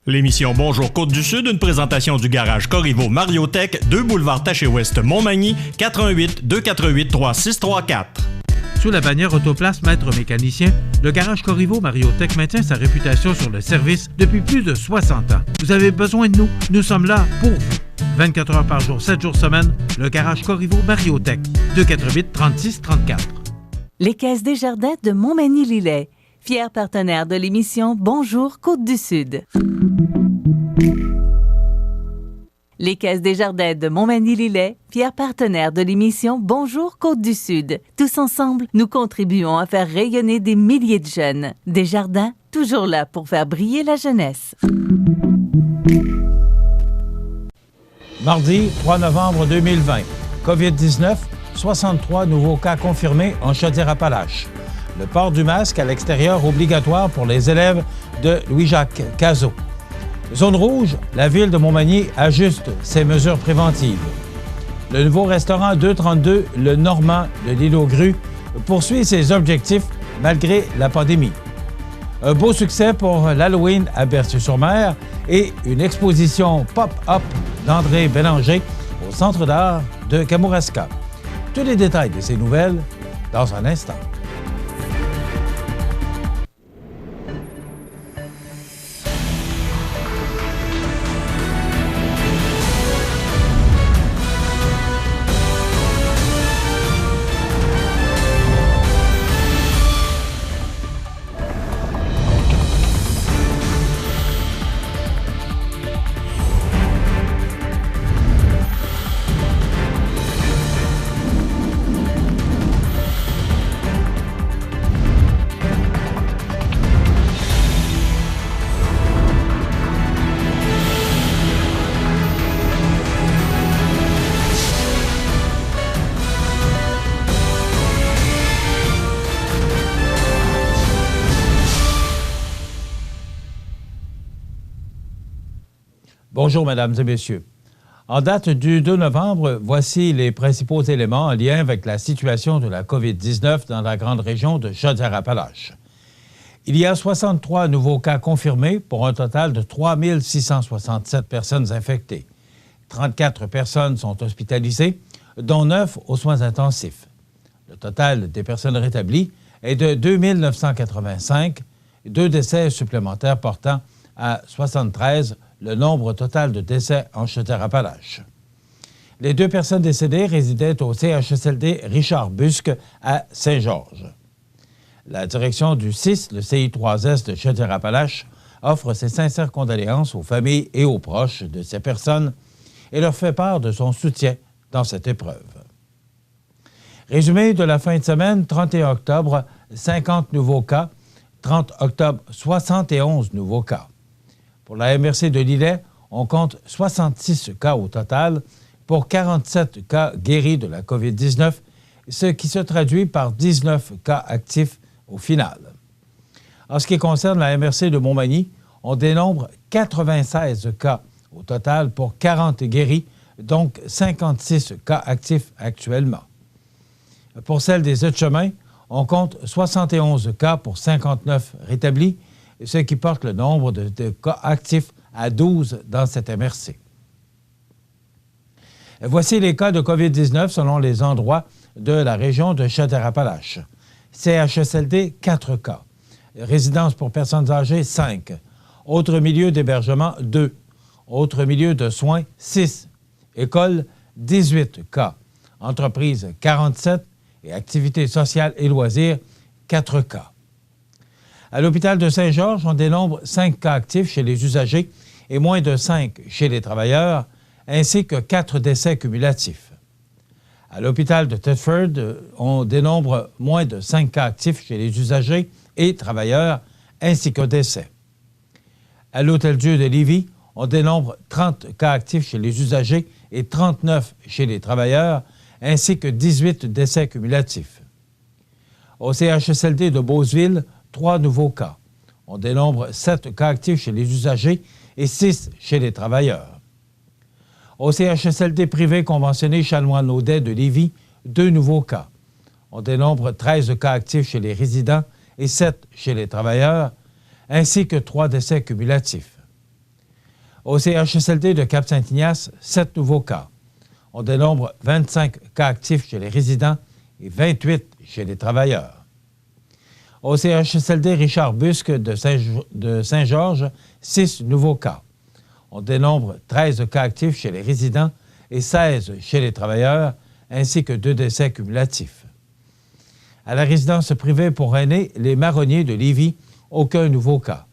L'émission Bonjour Côte-du-Sud, une présentation du garage Corriveau Mariotech, 2 boulevard Taché-Ouest, Montmagny, 88 248 3634. Sous la bannière Autoplace Maître Mécanicien, le garage Corriveau Mariotech maintient sa réputation sur le service depuis plus de 60 ans. Vous avez besoin de nous, nous sommes là pour vous. 24 heures par jour, 7 jours semaine, le garage Corriveau Mariotech, 248 36 34. Les Caisses Desjardins de Montmagny-Lillet, fiers partenaires de l'émission Bonjour Côte-du-Sud. Les Caisses Desjardins de Montmagny-Lillet, fiers partenaires de l'émission Bonjour Côte-du-Sud. Tous ensemble, nous contribuons à faire rayonner des milliers de jeunes. Desjardins, toujours là pour faire briller la jeunesse. Mardi 3 novembre 2020. COVID-19, 63 nouveaux cas confirmés en Chaudière-Appalaches. Le port du masque à l'extérieur obligatoire pour les élèves de Louis-Jacques Cazot. Zone rouge, la ville de Montmagny ajuste ses mesures préventives. Le nouveau restaurant 232, le Normand de l'Île-aux-Grues, poursuit ses objectifs malgré la pandémie. Un beau succès pour l'Halloween à Berthier-sur-Mer et une exposition pop-up d'André Bélanger au Centre d'art de Kamouraska. Tous les détails de ces nouvelles dans un instant. Bonjour, mesdames et messieurs. En date du 2 novembre, voici les principaux éléments en lien avec la situation de la COVID-19 dans la grande région de Chaudière-Appalaches. Il y a 63 nouveaux cas confirmés pour un total de 3 667 personnes infectées. 34 personnes sont hospitalisées, dont 9 aux soins intensifs. Le total des personnes rétablies est de 2 985, 2 décès supplémentaires portant à 73 le nombre total de décès en Chaudière-Appalaches. Les 2 personnes décédées résidaient au CHSLD Richard Busque à Saint-Georges. La direction du CIS, le CI3S de Chaudière-Appalaches, offre ses sincères condoléances aux familles et aux proches de ces personnes et leur fait part de son soutien dans cette épreuve. Résumé de la fin de semaine, 31 octobre, 50 nouveaux cas, 30 octobre, 71 nouveaux cas. Pour la MRC de Lillet, on compte 66 cas au total pour 47 cas guéris de la COVID-19, ce qui se traduit par 19 cas actifs au final. En ce qui concerne la MRC de Montmagny, on dénombre 96 cas au total pour 40 guéris, donc 56 cas actifs actuellement. Pour celle des Aides-Chemins, on compte 71 cas pour 59 rétablis, ce qui porte le nombre de cas actifs à 12 dans cette MRC. Voici les cas de COVID-19 selon les endroits de la région de Chaudière-Appalaches. CHSLD, 4 cas. Résidence pour personnes âgées, 5. Autres milieux d'hébergement, 2. Autres milieux de soins, 6. École, 18 cas. Entreprise, 47. Et activités sociales et loisirs, 4 cas. À l'hôpital de Saint-Georges, on dénombre 5 cas actifs chez les usagers et moins de 5 chez les travailleurs, ainsi que 4 décès cumulatifs. À l'hôpital de Thetford, on dénombre moins de 5 cas actifs chez les usagers et travailleurs, ainsi qu'un décès. À l'Hôtel-Dieu de Lévis, on dénombre 30 cas actifs chez les usagers et 39 chez les travailleurs, ainsi que 18 décès cumulatifs. Au CHSLD de Beauceville, 3 nouveaux cas. On dénombre 7 cas actifs chez les usagers et 6 chez les travailleurs. Au CHSLD privé conventionné Chanoine-Audet de Lévis, 2 nouveaux cas. On dénombre 13 cas actifs chez les résidents et 7 chez les travailleurs, ainsi que 3 décès cumulatifs. Au CHSLD de Cap-Saint-Ignace, 7 nouveaux cas. On dénombre 25 cas actifs chez les résidents et 28 chez les travailleurs. Au CHSLD Richard Busque de Saint-Georges, 6 nouveaux cas. On dénombre 13 cas actifs chez les résidents et 16 chez les travailleurs, ainsi que 2 décès cumulatifs. À la résidence privée pour aînés, les Marronniers de Lévis, aucun nouveau cas.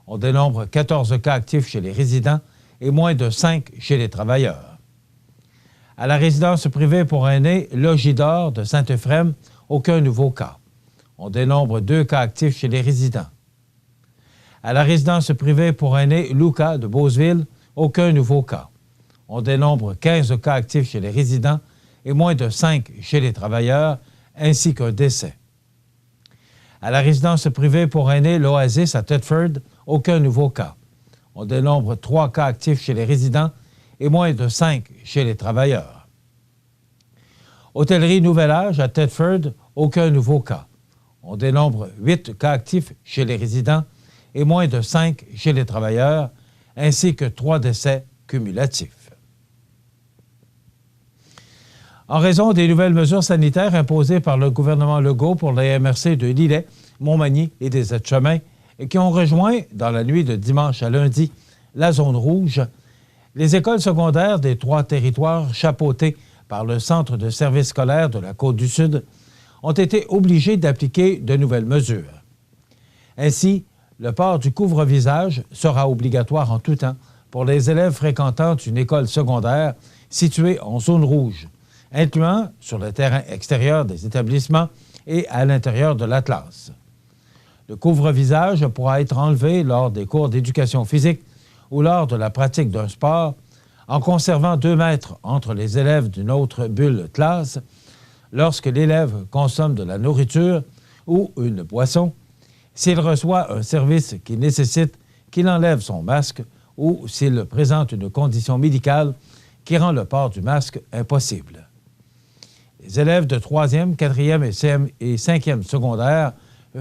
On dénombre 14 cas actifs chez les résidents et moins de 5 chez les travailleurs. À la résidence privée pour aînés, Logidor de Saint-Euphrème, aucun nouveau cas. On dénombre 2 cas actifs chez les résidents. À la résidence privée pour aînés, Luca de Beauceville, aucun nouveau cas. On dénombre 15 cas actifs chez les résidents et moins de 5 chez les travailleurs, ainsi qu'un décès. À la résidence privée pour aînés, l'Oasis à Thetford, aucun nouveau cas. On dénombre 3 cas actifs chez les résidents et moins de 5 chez les travailleurs. Hôtellerie Nouvel Âge à Thetford, aucun nouveau cas. On dénombre 8 cas actifs chez les résidents et moins de 5 chez les travailleurs, ainsi que 3 décès cumulatifs. En raison des nouvelles mesures sanitaires imposées par le gouvernement Legault pour la MRC de Lillet, Montmagny et des Aides-Chemins, et qui ont rejoint, dans la nuit de dimanche à lundi, la zone rouge, les écoles secondaires des 3 territoires chapeautés par le Centre de services scolaires de la Côte-du-Sud ont été obligés d'appliquer de nouvelles mesures. Ainsi, le port du couvre-visage sera obligatoire en tout temps pour les élèves fréquentant une école secondaire située en zone rouge, incluant sur le terrain extérieur des établissements et à l'intérieur de la classe. Le couvre-visage pourra être enlevé lors des cours d'éducation physique ou lors de la pratique d'un sport, en conservant 2 mètres entre les élèves d'une autre bulle classe, lorsque l'élève consomme de la nourriture ou une boisson, s'il reçoit un service qui nécessite qu'il enlève son masque ou s'il présente une condition médicale qui rend le port du masque impossible. Les élèves de 3e, 4e et 5e secondaire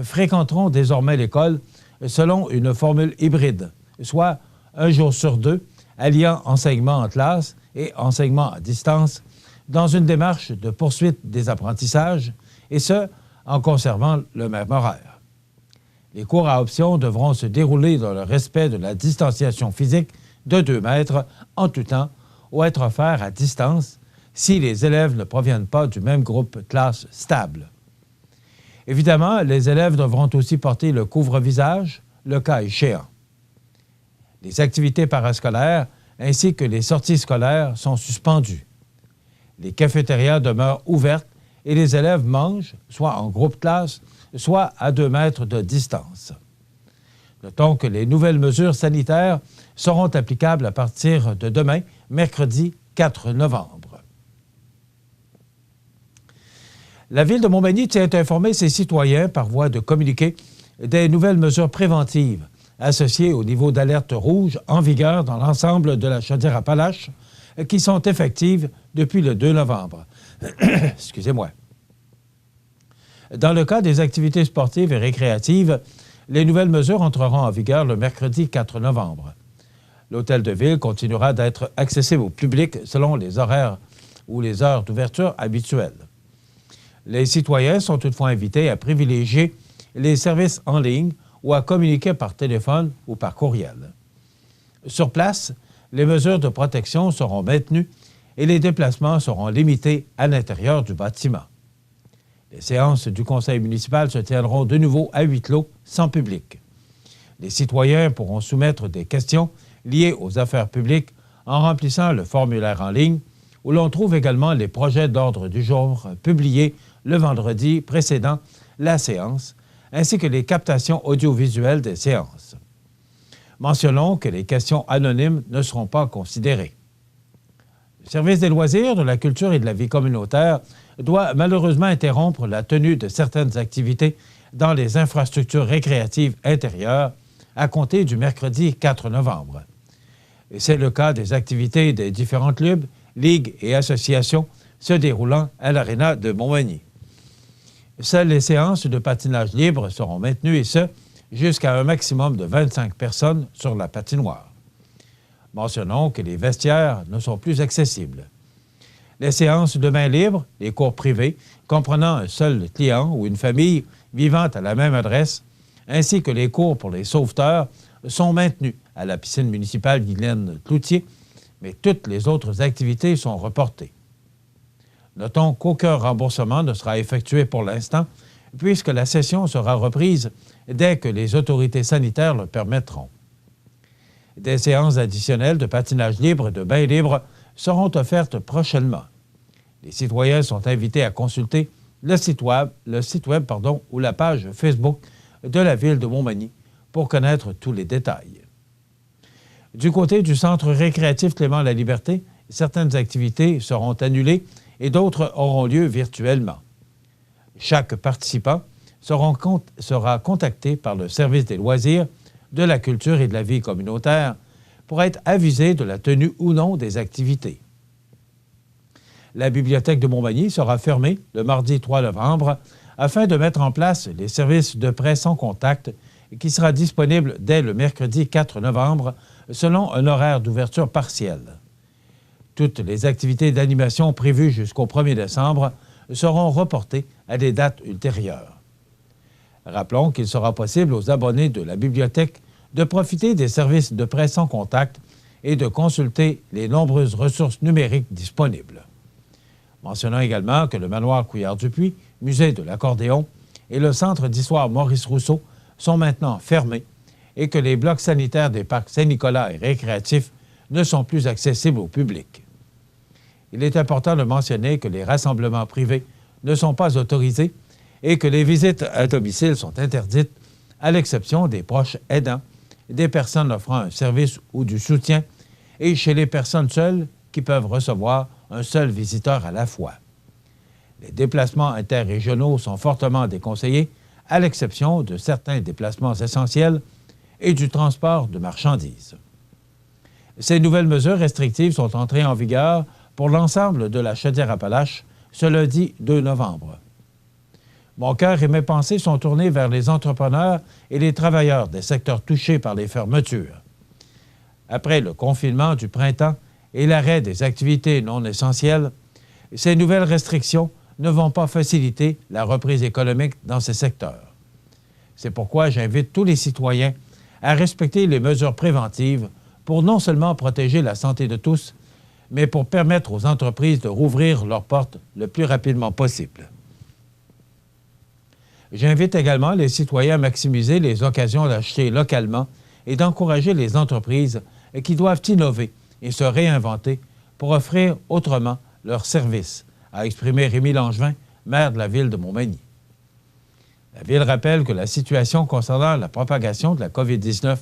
fréquenteront désormais l'école selon une formule hybride, soit 1 jour sur 2, alliant enseignement en classe et enseignement à distance, dans une démarche de poursuite des apprentissages, et ce, en conservant le même horaire. Les cours à option devront se dérouler dans le respect de la distanciation physique de 2 mètres en tout temps ou être offerts à distance si les élèves ne proviennent pas du même groupe classe stable. Évidemment, les élèves devront aussi porter le couvre-visage, le cas échéant. Les activités parascolaires ainsi que les sorties scolaires sont suspendues. Les cafétérias demeurent ouvertes et les élèves mangent, soit en groupe classe, soit à 2 mètres de distance. Notons que les nouvelles mesures sanitaires seront applicables à partir de demain, mercredi 4 novembre. La Ville de Montmagny tient à informer ses citoyens par voie de communiqué des nouvelles mesures préventives associées au niveau d'alerte rouge en vigueur dans l'ensemble de la Chaudière-Appalaches qui sont effectives depuis le 2 novembre. Excusez-moi. Dans le cas des activités sportives et récréatives, les nouvelles mesures entreront en vigueur le mercredi 4 novembre. L'hôtel de ville continuera d'être accessible au public selon les horaires ou les heures d'ouverture habituelles. Les citoyens sont toutefois invités à privilégier les services en ligne ou à communiquer par téléphone ou par courriel. Sur place, les mesures de protection seront maintenues et les déplacements seront limités à l'intérieur du bâtiment. Les séances du conseil municipal se tiendront de nouveau à huis clos, sans public. Les citoyens pourront soumettre des questions liées aux affaires publiques en remplissant le formulaire en ligne, où l'on trouve également les projets d'ordre du jour publiés le vendredi précédant la séance, ainsi que les captations audiovisuelles des séances. Mentionnons que les questions anonymes ne seront pas considérées. Le service des loisirs, de la culture et de la vie communautaire doit malheureusement interrompre la tenue de certaines activités dans les infrastructures récréatives intérieures à compter du mercredi 4 novembre. Et c'est le cas des activités des différents clubs, ligues et associations se déroulant à l'Aréna de Montmagny. Seules les séances de patinage libre seront maintenues et ce, jusqu'à un maximum de 25 personnes sur la patinoire. Mentionnons que les vestiaires ne sont plus accessibles. Les séances de main libre, les cours privés, comprenant un seul client ou une famille vivant à la même adresse, ainsi que les cours pour les sauveteurs, sont maintenus à la piscine municipale Guylaine Cloutier, mais toutes les autres activités sont reportées. Notons qu'aucun remboursement ne sera effectué pour l'instant, puisque la session sera reprise dès que les autorités sanitaires le permettront. Des séances additionnelles de patinage libre et de bain libre seront offertes prochainement. Les citoyens sont invités à consulter le site web ou la page Facebook de la Ville de Montmagny pour connaître tous les détails. Du côté du centre récréatif Clément-la-Liberté, certaines activités seront annulées et d'autres auront lieu virtuellement. Chaque participant sera contacté par le service des loisirs, de la culture et de la vie communautaire pour être avisé de la tenue ou non des activités. La bibliothèque de Montmagny sera fermée le mardi 3 novembre afin de mettre en place les services de prêt sans contact qui sera disponible dès le mercredi 4 novembre selon un horaire d'ouverture partielle. Toutes les activités d'animation prévues jusqu'au 1er décembre seront reportées à des dates ultérieures. Rappelons qu'il sera possible aux abonnés de la bibliothèque de profiter des services de prêt sans contact et de consulter les nombreuses ressources numériques disponibles. Mentionnons également que le manoir Couillard-Dupuis, musée de l'accordéon, et le centre d'histoire Maurice Rousseau sont maintenant fermés et que les blocs sanitaires des parcs Saint-Nicolas et récréatifs ne sont plus accessibles au public. Il est important de mentionner que les rassemblements privés ne sont pas autorisés et que les visites à domicile sont interdites, à l'exception des proches aidants, des personnes offrant un service ou du soutien, et chez les personnes seules qui peuvent recevoir un seul visiteur à la fois. Les déplacements interrégionaux sont fortement déconseillés, à l'exception de certains déplacements essentiels et du transport de marchandises. Ces nouvelles mesures restrictives sont entrées en vigueur pour l'ensemble de la Chaudière-Appalaches ce lundi 2 novembre. Mon cœur et mes pensées sont tournés vers les entrepreneurs et les travailleurs des secteurs touchés par les fermetures. Après le confinement du printemps et l'arrêt des activités non essentielles, ces nouvelles restrictions ne vont pas faciliter la reprise économique dans ces secteurs. C'est pourquoi j'invite tous les citoyens à respecter les mesures préventives pour non seulement protéger la santé de tous, mais pour permettre aux entreprises de rouvrir leurs portes le plus rapidement possible. J'invite également les citoyens à maximiser les occasions d'acheter localement et d'encourager les entreprises qui doivent innover et se réinventer pour offrir autrement leurs services, a exprimé Rémi Langevin, maire de la Ville de Montmagny. La Ville rappelle que la situation concernant la propagation de la COVID-19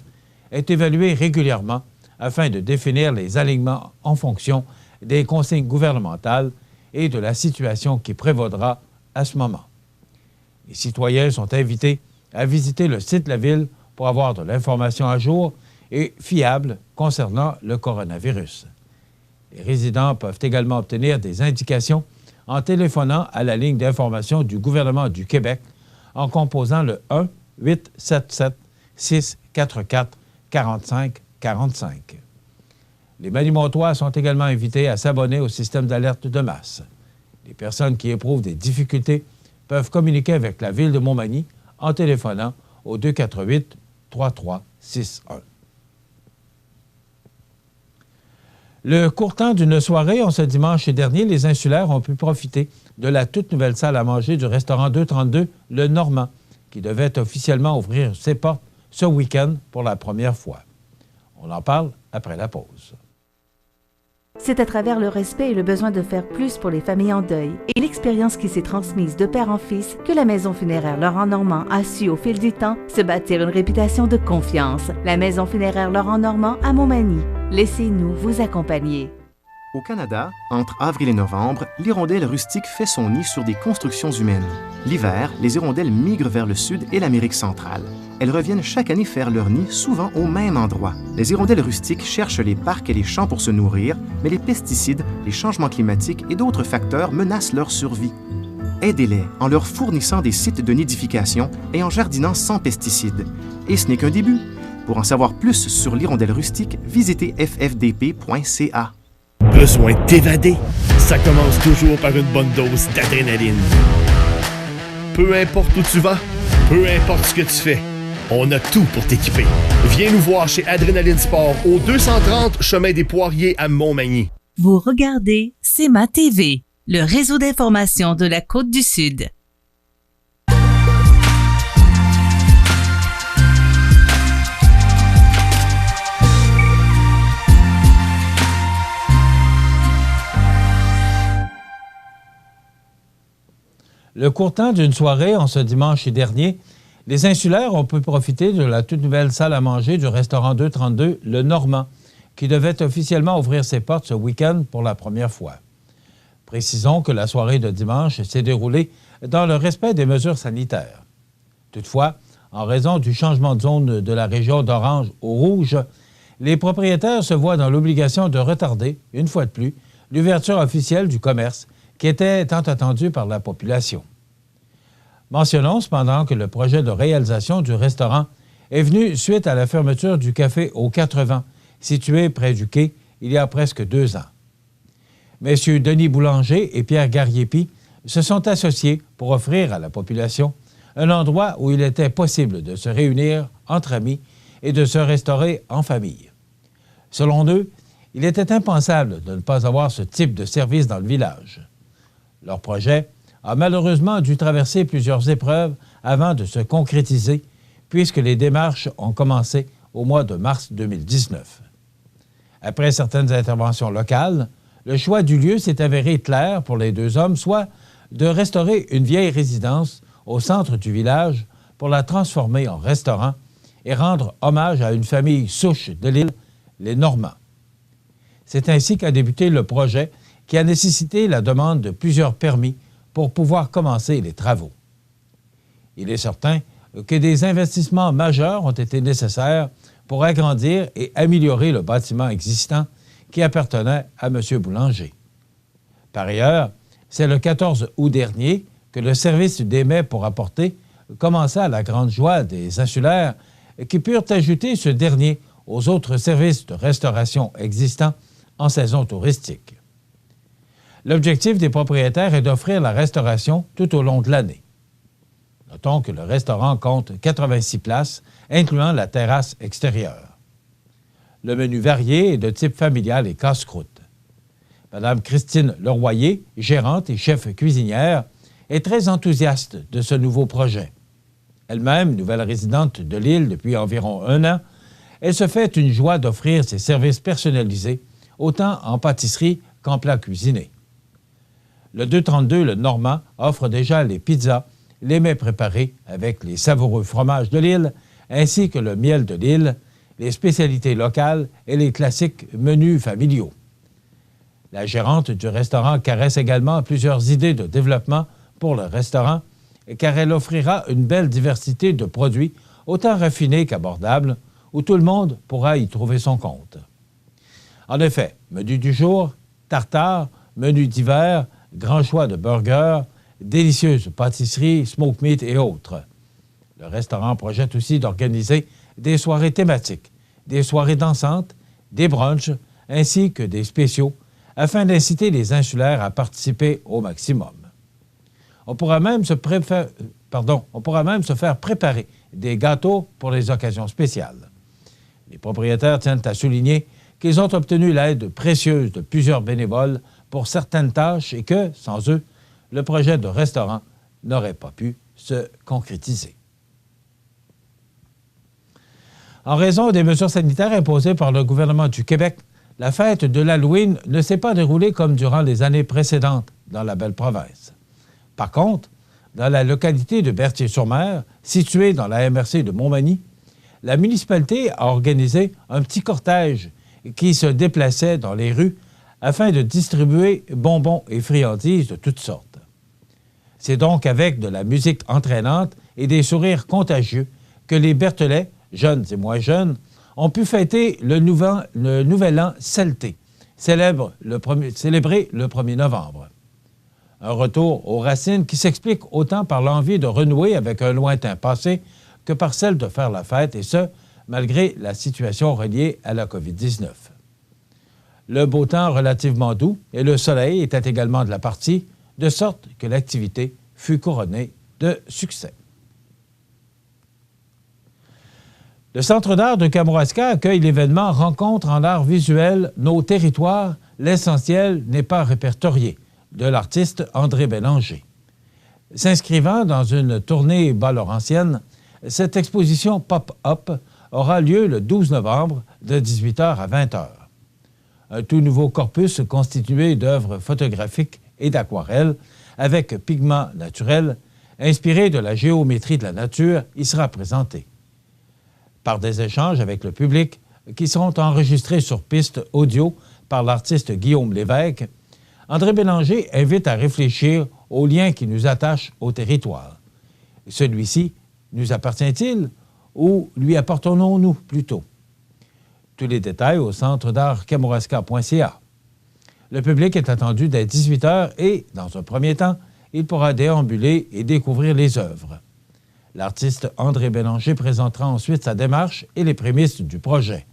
est évaluée régulièrement afin de définir les alignements en fonction des consignes gouvernementales et de la situation qui prévaudra à ce moment. Les citoyens sont invités à visiter le site de la Ville pour avoir de l'information à jour et fiable concernant le coronavirus. Les résidents peuvent également obtenir des indications en téléphonant à la ligne d'information du gouvernement du Québec en composant le 1-877-644-4545. Les Manimontois sont également invités à s'abonner au système d'alerte de masse. Les personnes qui éprouvent des difficultés peuvent communiquer avec la Ville de Montmagny en téléphonant au 248-3361. Le court temps d'une soirée, ce dimanche dernier, les insulaires ont pu profiter de la toute nouvelle salle à manger du restaurant 232, le Normand, qui devait officiellement ouvrir ses portes ce week-end pour la première fois. On en parle après la pause. C'est à travers le respect et le besoin de faire plus pour les familles en deuil et l'expérience qui s'est transmise de père en fils que la Maison funéraire Laurent Normand a su au fil du temps se bâtir une réputation de confiance. La Maison funéraire Laurent Normand à Montmagny. Laissez-nous vous accompagner. Au Canada, entre avril et novembre, l'hirondelle rustique fait son nid sur des constructions humaines. L'hiver, les hirondelles migrent vers le sud et l'Amérique centrale. Elles reviennent chaque année faire leur nid, souvent au même endroit. Les hirondelles rustiques cherchent les parcs et les champs pour se nourrir, mais les pesticides, les changements climatiques et d'autres facteurs menacent leur survie. Aidez-les en leur fournissant des sites de nidification et en jardinant sans pesticides. Et ce n'est qu'un début. Pour en savoir plus sur l'hirondelle rustique, visitez ffdp.ca. Besoin de t'évader? Ça commence toujours par une bonne dose d'adrénaline. Peu importe où tu vas, peu importe ce que tu fais, on a tout pour t'équiper. Viens nous voir chez Adrénaline Sport au 230 chemin des Poiriers à Montmagny. Vous regardez C'est ma TV, le réseau d'information de la Côte-du-Sud. Le courtant d'une soirée en ce dimanche dernier, les insulaires ont pu profiter de la toute nouvelle salle à manger du restaurant 232, le Normand, qui devait officiellement ouvrir ses portes ce week-end pour la première fois. Précisons que la soirée de dimanche s'est déroulée dans le respect des mesures sanitaires. Toutefois, en raison du changement de zone de la région d'orange au rouge, les propriétaires se voient dans l'obligation de retarder, une fois de plus, l'ouverture officielle du commerce qui était tant attendu par la population. Mentionnons cependant que le projet de réalisation du restaurant est venu suite à la fermeture du café aux 4 Vents, situé près du quai, il y a presque 2 ans. Messieurs Denis Boulanger et Pierre Gariepi se sont associés pour offrir à la population un endroit où il était possible de se réunir entre amis et de se restaurer en famille. Selon eux, il était impensable de ne pas avoir ce type de service dans le village. Leur projet a malheureusement dû traverser plusieurs épreuves avant de se concrétiser, puisque les démarches ont commencé au mois de mars 2019. Après certaines interventions locales, le choix du lieu s'est avéré clair pour les deux hommes, soit de restaurer une vieille résidence au centre du village pour la transformer en restaurant et rendre hommage à une famille souche de l'île, les Normands. C'est ainsi qu'a débuté le projet qui a nécessité la demande de plusieurs permis pour pouvoir commencer les travaux. Il est certain que des investissements majeurs ont été nécessaires pour agrandir et améliorer le bâtiment existant qui appartenait à M. Boulanger. Par ailleurs, c'est le 14 août dernier que le service des mets pour apporter commença à la grande joie des insulaires qui purent ajouter ce dernier aux autres services de restauration existants en saison touristique. L'objectif des propriétaires est d'offrir la restauration tout au long de l'année. Notons que le restaurant compte 86 places, incluant la terrasse extérieure. Le menu varié est de type familial et casse-croûte. Mme Christine Leroyer, gérante et chef cuisinière, est très enthousiaste de ce nouveau projet. Elle-même, nouvelle résidente de l'île depuis environ 1 an, elle se fait une joie d'offrir ses services personnalisés, autant en pâtisserie qu'en plats cuisinés. Le 232, le Normand, offre déjà les pizzas, les mets préparés avec les savoureux fromages de l'île, ainsi que le miel de l'île, les spécialités locales et les classiques menus familiaux. La gérante du restaurant caresse également plusieurs idées de développement pour le restaurant, car elle offrira une belle diversité de produits, autant raffinés qu'abordables, où tout le monde pourra y trouver son compte. En effet, menu du jour, tartare, menu d'hiver, grand choix de burgers, délicieuses pâtisseries, smoke meat et autres. Le restaurant projette aussi d'organiser des soirées thématiques, des soirées dansantes, des brunchs, ainsi que des spéciaux, afin d'inciter les insulaires à participer au maximum. On pourra même se faire préparer des gâteaux pour les occasions spéciales. Les propriétaires tiennent à souligner qu'ils ont obtenu l'aide précieuse de plusieurs bénévoles pour certaines tâches et que, sans eux, le projet de restaurant n'aurait pas pu se concrétiser. En raison des mesures sanitaires imposées par le gouvernement du Québec, la fête de l'Halloween ne s'est pas déroulée comme durant les années précédentes dans la belle province. Par contre, dans la localité de Berthier-sur-Mer, située dans la MRC de Montmagny, la municipalité a organisé un petit cortège qui se déplaçait dans les rues afin de distribuer bonbons et friandises de toutes sortes. C'est donc avec de la musique entraînante et des sourires contagieux que les Berthelais, jeunes et moins jeunes, ont pu fêter le nouvel an celté, célébré le 1er novembre. Un retour aux racines qui s'explique autant par l'envie de renouer avec un lointain passé que par celle de faire la fête, et ce, malgré la situation reliée à la COVID-19. Le beau temps relativement doux et le soleil étaient également de la partie, de sorte que l'activité fut couronnée de succès. Le Centre d'art de Kamouraska accueille l'événement Rencontre en art visuel Nos territoires, l'essentiel n'est pas répertorié, de l'artiste André Bélanger. S'inscrivant dans une tournée bas-laurentienne, cette exposition pop-up aura lieu le 12 novembre de 18h à 20h. Un tout nouveau corpus constitué d'œuvres photographiques et d'aquarelles avec pigments naturels, inspiré de la géométrie de la nature, y sera présenté. Par des échanges avec le public qui seront enregistrés sur piste audio par l'artiste Guillaume Lévesque, André Bélanger invite à réfléchir aux liens qui nous attachent au territoire. Celui-ci nous appartient-il ou lui appartenons-nous plutôt? Tous les détails au centre d'art kamouraska.ca. Le public est attendu dès 18h et, dans un premier temps, il pourra déambuler et découvrir les œuvres. L'artiste André Bélanger présentera ensuite sa démarche et les prémices du projet.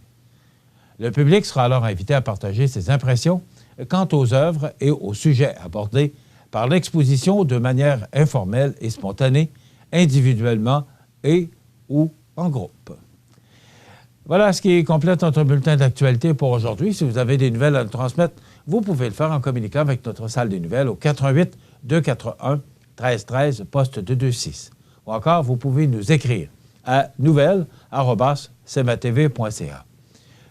Le public sera alors invité à partager ses impressions quant aux œuvres et aux sujets abordés par l'exposition de manière informelle et spontanée, individuellement et ou en groupe. Voilà ce qui complète notre bulletin d'actualité pour aujourd'hui. Si vous avez des nouvelles à nous transmettre, vous pouvez le faire en communiquant avec notre salle des nouvelles au 88 241 1313 poste 226. Ou encore, vous pouvez nous écrire à nouvelles@cmatv.ca.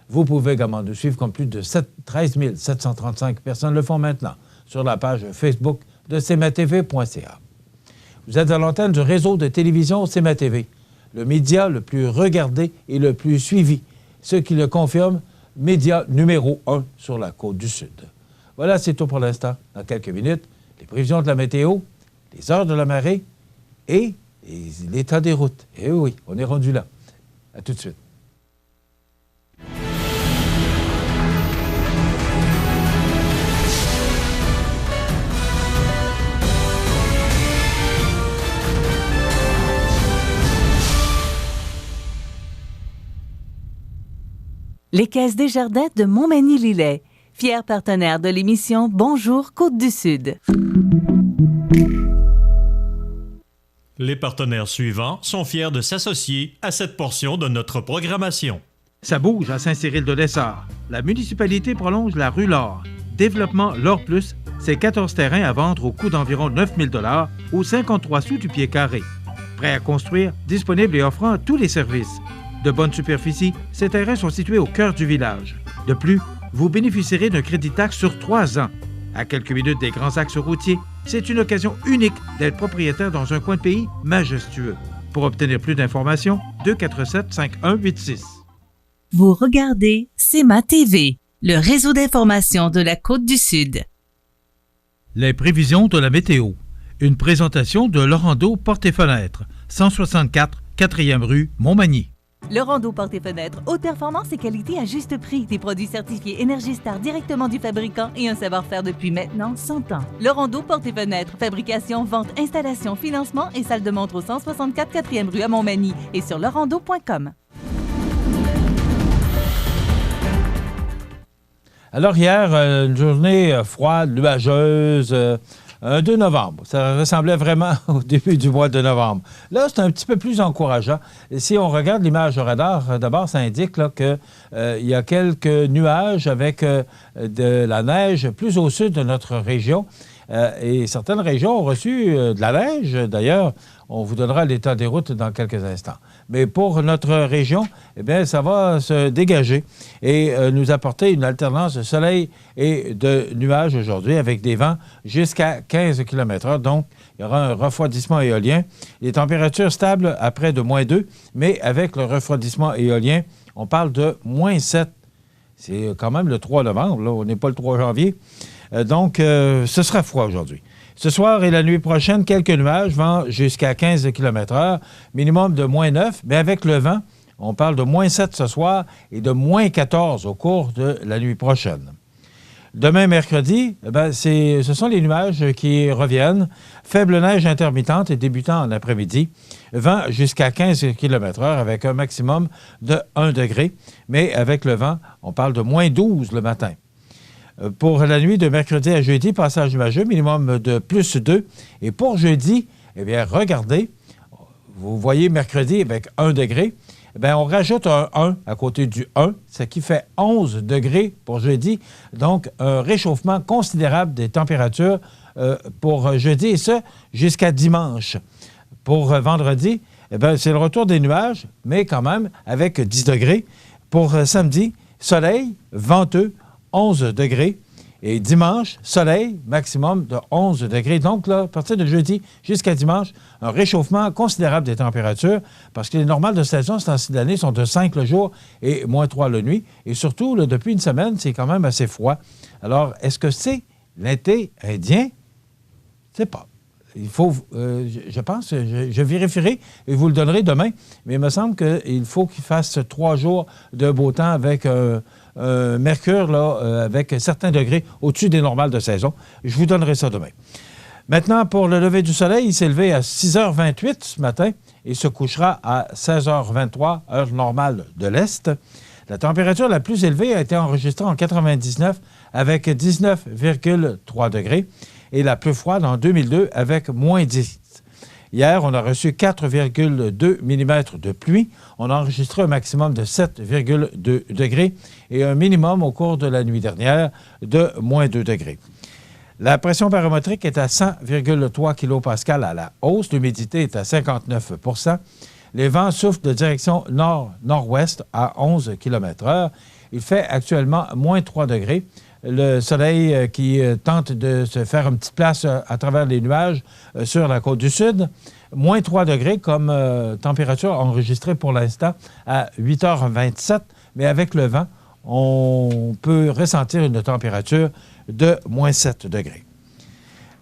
Vous pouvez également nous suivre comme plus de 13 735 personnes le font maintenant sur la page Facebook de cmatv.ca. Vous êtes à l'antenne du réseau de télévision CMA-TV, le média le plus regardé et le plus suivi, ce qui le confirme, média numéro 1 sur la Côte-du-Sud. Voilà, c'est tout pour l'instant. Dans quelques minutes, les prévisions de la météo, les heures de la marée et l'état des routes. Eh oui, on est rendu là. À tout de suite. Les Caisses Desjardins de Montmagny-Lillet, fier partenaire de l'émission Bonjour Côte-du-Sud. Les partenaires suivants sont fiers de s'associer à cette portion de notre programmation. Ça bouge à Saint-Cyril-de-Lessard. La municipalité prolonge la rue L'Or. Développement L'Or Plus, c'est 14 terrains à vendre au coût d'environ 9 000 $ aux 53 sous du pied carré. Prêt à construire, disponible et offrant tous les services. De bonne superficie, ces terrains sont situés au cœur du village. De plus, vous bénéficierez d'un crédit taxe sur 3 ans. À quelques minutes des grands axes routiers, c'est une occasion unique d'être propriétaire dans un coin de pays majestueux. Pour obtenir plus d'informations, 247-5186. Vous regardez CMA-TV, le réseau d'information de la Côte-du-Sud. Les prévisions de la météo. Une présentation de Laurando Portes et Fenêtres, 164 4e rue Montmagny. Laurando Portes et Fenêtres, haute performance et qualité à juste prix. Des produits certifiés Énergie Star directement du fabricant et un savoir-faire depuis maintenant 100 ans. Laurando Portes et Fenêtres, fabrication, vente, installation, financement et salle de montre au 164 4e rue à Montmagny et sur laurando.com. Alors hier, une journée froide, nuageuse, un 2 novembre. Ça ressemblait vraiment au début du mois de novembre. Là, c'est un petit peu plus encourageant. Et si on regarde l'image au radar, d'abord, ça indique qu'il y a quelques nuages avec de la neige plus au sud de notre région. Et certaines régions ont reçu de la neige. D'ailleurs, on vous donnera l'état des routes dans quelques instants. Mais pour notre région, eh bien, ça va se dégager et nous apporter une alternance de soleil et de nuages aujourd'hui avec des vents jusqu'à 15 km/h. Donc, il y aura un refroidissement éolien. Les températures stables à près de -2, mais avec le refroidissement éolien, on parle de -7. C'est quand même le 3 novembre, là, on n'est pas le 3 janvier. Donc, ce sera froid aujourd'hui. Ce soir et la nuit prochaine, quelques nuages, vent jusqu'à 15 km/h, minimum de -9, mais avec le vent, on parle de -7 ce soir et de -14 au cours de la nuit prochaine. Demain, mercredi, ce sont les nuages qui reviennent. Faible neige intermittente et débutant en après-midi. Vent jusqu'à 15 km/h avec un maximum de 1 degré. Mais avec le vent, on parle de moins 12 le matin. Pour la nuit de mercredi à jeudi, passage nuageux, minimum de plus 2. Et pour jeudi, eh bien, regardez, vous voyez mercredi avec 1 degré. Bien, on rajoute un 1 à côté du 1, ce qui fait 11 degrés pour jeudi. Donc, un réchauffement considérable des températures pour jeudi, et ce, jusqu'à dimanche. Pour vendredi, eh bien, c'est le retour des nuages, mais quand même avec 10 degrés. Pour samedi, soleil, venteux, 11 degrés. Et dimanche, soleil, maximum de 11 degrés. Donc, là, à partir de jeudi jusqu'à dimanche, un réchauffement considérable des températures, parce que les normales de saison, cette temps-ci de l'année, sont de 5 le jour et moins 3 la nuit. Et surtout, là, depuis une semaine, c'est quand même assez froid. Alors, est-ce que c'est l'été indien? Je ne sais pas. Il faut, je pense, je vérifierai et vous le donnerai demain, mais il me semble qu'il faut qu'il fasse 3 jours de beau temps avec mercure, là, avec certains degrés au-dessus des normales de saison. Je vous donnerai ça demain. Maintenant, pour le lever du soleil, il s'est levé à 6h28 ce matin et se couchera à 16h23, heure normale de l'Est. La température la plus élevée a été enregistrée en 99 avec 19,3 degrés et la plus froide en 2002 avec moins 10. Hier, on a reçu 4,2 mm de pluie. On a enregistré un maximum de 7,2 degrés et un minimum au cours de la nuit dernière de moins 2 degrés. La pression barométrique est à 100,3 kPa à la hausse. L'humidité est à 59 %. Les vents soufflent de direction nord-nord-ouest à 11 km/h. Il fait actuellement moins 3 degrés. Le soleil qui tente de se faire une petite place à travers les nuages sur la côte du sud. Moins 3 degrés comme température enregistrée pour l'instant à 8h27. Mais avec le vent, on peut ressentir une température de moins 7 degrés.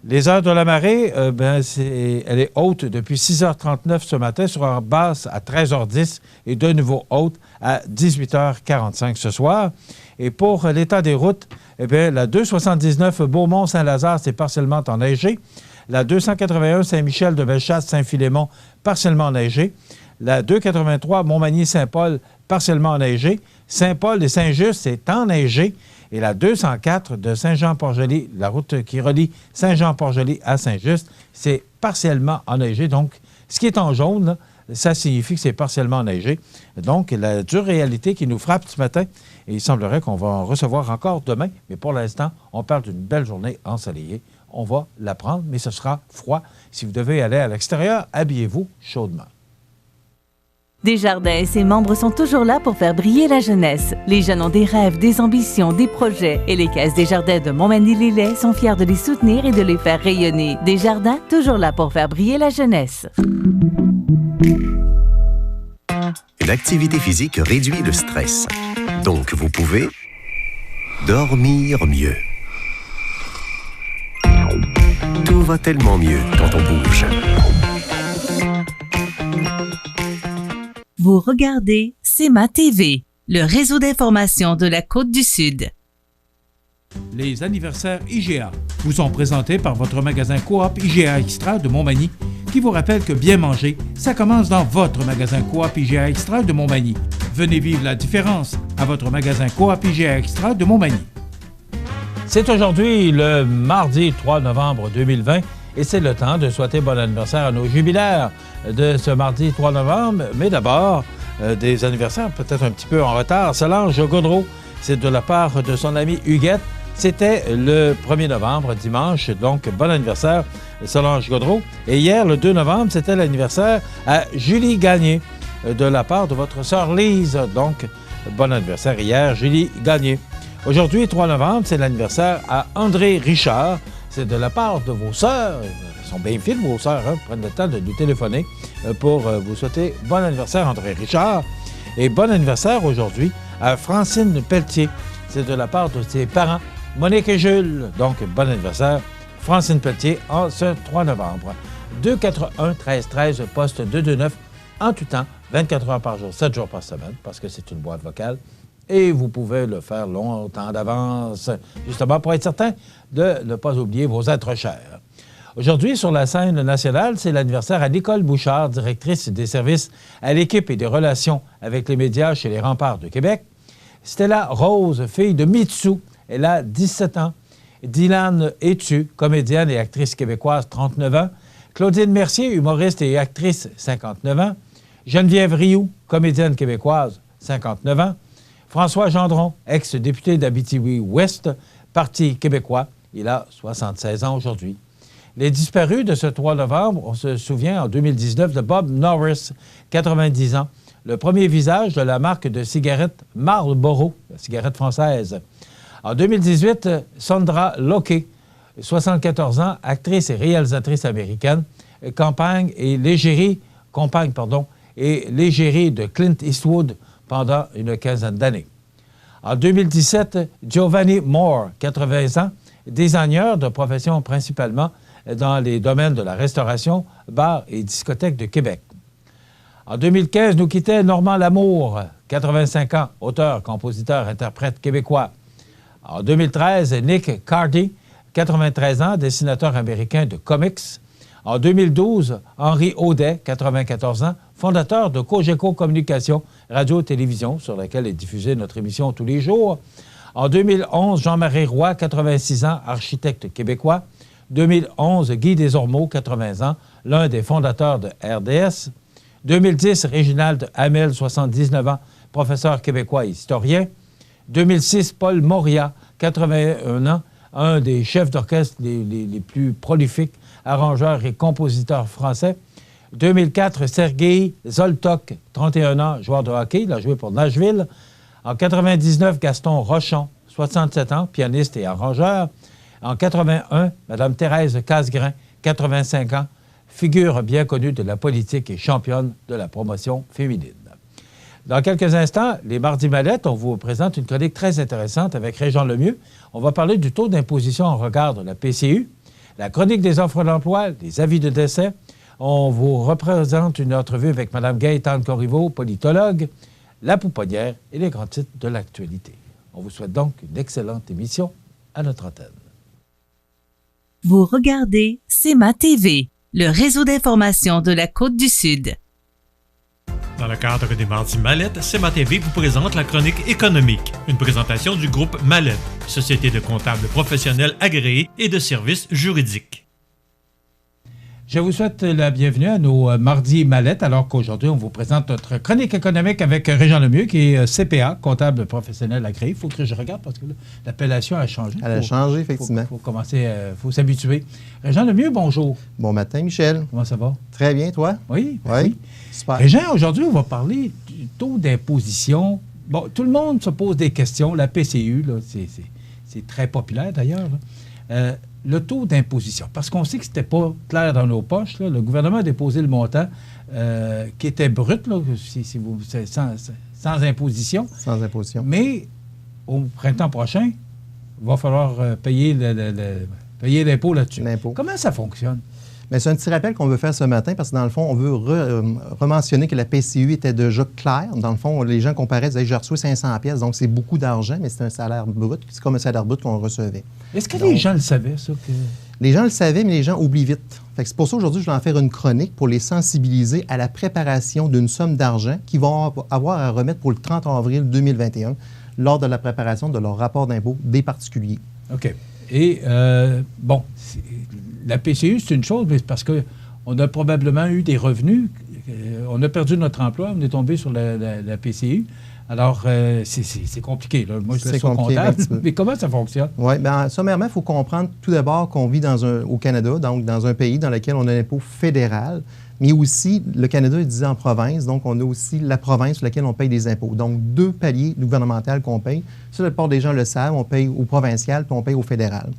Les heures de la marée, elle est haute depuis 6h39 ce matin, sera basse à 13h10 et de nouveau haute à 18h45 ce soir. Et pour l'état des routes, eh bien, la 279 Beaumont-Saint-Lazare, c'est partiellement enneigé. La 281 Saint-Michel de Bellechasse-Saint-Philémon, partiellement enneigé. La 283 Montmagny-Saint-Paul, partiellement enneigé. Saint-Paul et Saint-Just, c'est enneigé. Et la 204 de Saint-Jean-Port-Joli, la route qui relie Saint-Jean-Port-Joli à Saint-Just, c'est partiellement enneigé. Donc, ce qui est en jaune, là, ça signifie que c'est partiellement enneigé. Donc, la dure réalité qui nous frappe ce matin, et il semblerait qu'on va en recevoir encore demain, mais pour l'instant, on parle d'une belle journée ensoleillée. On va la prendre, mais ce sera froid. Si vous devez aller à l'extérieur, habillez-vous chaudement. Desjardins et ses membres sont toujours là pour faire briller la jeunesse. Les jeunes ont des rêves, des ambitions, des projets et les Caisses Desjardins de Montmagny-Lillet sont fiers de les soutenir et de les faire rayonner. Desjardins, toujours là pour faire briller la jeunesse. L'activité physique réduit le stress. Donc, vous pouvez dormir mieux. Tout va tellement mieux quand on bouge. Vous regardez CEMA TV, le réseau d'information de la Côte-du-Sud. Les anniversaires IGA vous sont présentés par votre magasin Coop IGA Extra de Montmagny, qui vous rappelle que bien manger, ça commence dans votre magasin Coop IGA Extra de Montmagny. Venez vivre la différence à votre magasin Coop IGA Extra de Montmagny. C'est aujourd'hui le mardi 3 novembre 2020 et c'est le temps de souhaiter bon anniversaire à nos jubilaires de ce mardi 3 novembre. Mais d'abord, des anniversaires peut-être un petit peu en retard. Solange Gaudreau, c'est de la part de son amie Huguette. C'était le 1er novembre, dimanche, donc bon anniversaire Solange Gaudreau. Et hier, le 2 novembre, c'était l'anniversaire à Julie Gagné, de la part de votre sœur Lise. Donc, bon anniversaire hier, Julie Gagné. Aujourd'hui, 3 novembre, c'est l'anniversaire à André Richard. C'est de la part de vos sœurs. Elles sont bien fines, vos sœurs. Prennent le temps de nous téléphoner pour vous souhaiter bon anniversaire, André Richard. Et bon anniversaire aujourd'hui à Francine Pelletier. C'est de la part de ses parents, Monique et Jules. Donc, bon anniversaire, Francine Pelletier, en ce 3 novembre. 281-1313, poste 229, en tout temps, 24 heures par jour, 7 jours par semaine, parce que c'est une boîte vocale. et vous pouvez le faire longtemps d'avance, justement pour être certain de ne pas oublier vos êtres chers. Aujourd'hui, sur la scène nationale, c'est l'anniversaire à Nicole Bouchard, directrice des services à l'équipe et des relations avec les médias chez les Remparts de Québec. Stella Rose, fille de Mitsou, elle a 17 ans. Dylan Etu, comédienne et actrice québécoise, 39 ans. Claudine Mercier, humoriste et actrice, 59 ans. Geneviève Rioux, comédienne québécoise, 59 ans. François Gendron, ex-député d'Abitibi-Ouest, Parti québécois, il a 76 ans aujourd'hui. Les disparus de ce 3 novembre, on se souvient en 2019 de Bob Norris, 90 ans, le premier visage de la marque de cigarettes Marlboro, la cigarette française. En 2018, Sondra Locke, 74 ans, actrice et réalisatrice américaine, compagne et l'égérie de Clint Eastwood pendant une quinzaine d'années. En 2017, Giovanni Moore, 80 ans, designer de profession principalement dans les domaines de la restauration, bars et discothèques de Québec. En 2015, nous quittait Normand Lamour, 85 ans, auteur, compositeur, interprète québécois. En 2013, Nick Cardy, 93 ans, dessinateur américain de comics. En 2012, Henri Audet, 94 ans, fondateur de Cogeco Communication, radio-télévision, sur laquelle est diffusée notre émission tous les jours. En 2011, Jean-Marie Roy, 86 ans, architecte québécois. 2011, Guy Desormeaux, 80 ans, l'un des fondateurs de RDS. 2010, Réginald Hamel, 79 ans, professeur québécois et historien. 2006, Paul Moria, 81 ans, un des chefs d'orchestre les plus prolifiques, arrangeurs et compositeurs français. 2004, Sergei Zoltok, 31 ans, joueur de hockey, il a joué pour Nashville. En 99, Gaston Rochon, 67 ans, pianiste et arrangeur. En 81, Mme Thérèse Casgrain, 85 ans, figure bien connue de la politique et championne de la promotion féminine. Dans quelques instants, les Mardis Mallettes, on vous présente une chronique très intéressante avec Régent Lemieux. On va parler du taux d'imposition en regard de la PCU, la chronique des offres d'emploi, les avis de décès. On vous représente une entrevue avec Mme Gaëtane Corriveau, politologue, la pouponnière et les grands titres de l'actualité. On vous souhaite donc une excellente émission à notre antenne. Vous regardez CEMA TV, le réseau d'information de la Côte-du-Sud. Dans le cadre des Mardis Mallettes, CEMA TV vous présente la chronique économique, une présentation du groupe Mallette, société de comptables professionnels agréés et de services juridiques. Je vous souhaite la bienvenue à nos Mardis Mallettes, alors qu'aujourd'hui, on vous présente notre chronique économique avec Régent Lemieux, qui est CPA, comptable professionnel agréé. Il faut que je regarde parce que l'appellation a changé. Elle a changé, effectivement. Il faut s'habituer. Régent Lemieux, bonjour. Bon matin, Michel. Comment ça va? Très bien, toi? Oui. Oui. Super. Régent, aujourd'hui, on va parler du taux d'imposition. Bon, tout le monde se pose des questions. La PCU, là, c'est très populaire d'ailleurs. Le taux d'imposition, parce qu'on sait que c'était pas clair dans nos poches. Là. Le gouvernement a déposé le montant qui était brut, là, sans imposition. Sans imposition. Mais au printemps prochain, il va falloir payer l'impôt là-dessus. L'impôt. Comment ça fonctionne? Bien, c'est un petit rappel qu'on veut faire ce matin parce que, dans le fond, on veut rementionner que la PCU était déjà claire. Dans le fond, les gens comparaient, disaient « j'ai reçu 500 pièces, donc c'est beaucoup d'argent, mais c'est un salaire brut. C'est comme un salaire brut qu'on recevait. » Est-ce que les gens le savaient, ça? Les gens le savaient, mais les gens oublient vite. Fait que c'est pour ça aujourd'hui, je vais en faire une chronique pour les sensibiliser à la préparation d'une somme d'argent qu'ils vont avoir à remettre pour le 30 avril 2021 lors de la préparation de leur rapport d'impôt des particuliers. OK. Et, bon, la PCU, c'est une chose, mais c'est parce qu'on a probablement eu des revenus. On a perdu notre emploi, on est tombé sur la PCU. Alors, c'est compliqué. Là. Moi, je laisse au comptable. Mais comment ça fonctionne? Oui, bien, sommairement, il faut comprendre tout d'abord qu'on vit au Canada, donc dans un pays dans lequel on a un impôt fédéral, mais aussi, le Canada est divisé en provinces, donc on a aussi la province sur laquelle on paye des impôts. Donc, 2 paliers gouvernementaux qu'on paye. Ça, la plupart des gens le savent, on paye au provincial puis on paye au fédéral.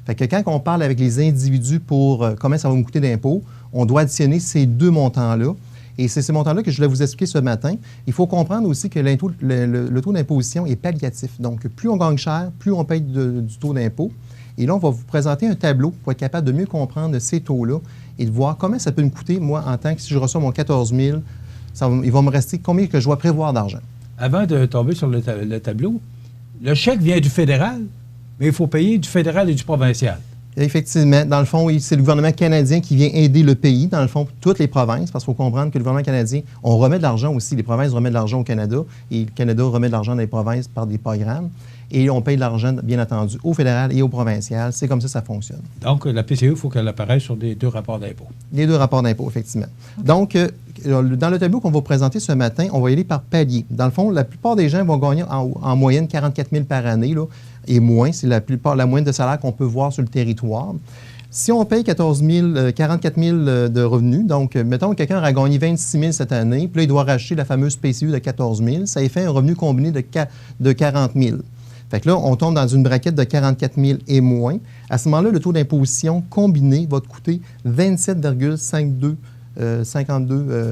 Fait que quand on parle avec les individus pour comment ça va nous coûter d'impôts, on doit additionner ces 2 montants-là. Et c'est ces montants-là que je voulais vous expliquer ce matin. Il faut comprendre aussi que le taux d'imposition est palliatif. Donc, plus on gagne cher, plus on paye du taux d'impôt. Et là, on va vous présenter un tableau pour être capable de mieux comprendre ces taux-là et de voir comment ça peut me coûter, moi, en tant que si je reçois mon 14 000, il va me rester combien que je dois prévoir d'argent. avant de tomber sur le tableau, le chèque vient du fédéral, mais il faut payer du fédéral et du provincial. Effectivement. Dans le fond, oui, c'est le gouvernement canadien qui vient aider le pays, dans le fond, toutes les provinces, parce qu'il faut comprendre que le gouvernement canadien, on remet de l'argent aussi. Les provinces remettent de l'argent au Canada et le Canada remet de l'argent dans les provinces par des programmes. Et on paye de l'argent, bien entendu, au fédéral et au provincial. C'est comme ça fonctionne. Donc, la PCU, il faut qu'elle apparaisse sur les 2 rapports d'impôt. Les 2 rapports d'impôt, effectivement. Okay. Donc, dans le tableau qu'on va présenter ce matin, on va y aller par palier. Dans le fond, la plupart des gens vont gagner en moyenne 44 000 par année, là, et moins. C'est la moyenne de salaire qu'on peut voir sur le territoire. Si on paye 44 000 de revenus, donc, mettons que quelqu'un a gagné 26 000 cette année, puis là, il doit racheter la fameuse PCU de 14 000, ça lui fait un revenu combiné de 40 000. Fait que là, on tombe dans une braquette de 44 000 et moins. À ce moment-là, le taux d'imposition combiné va te coûter 27,52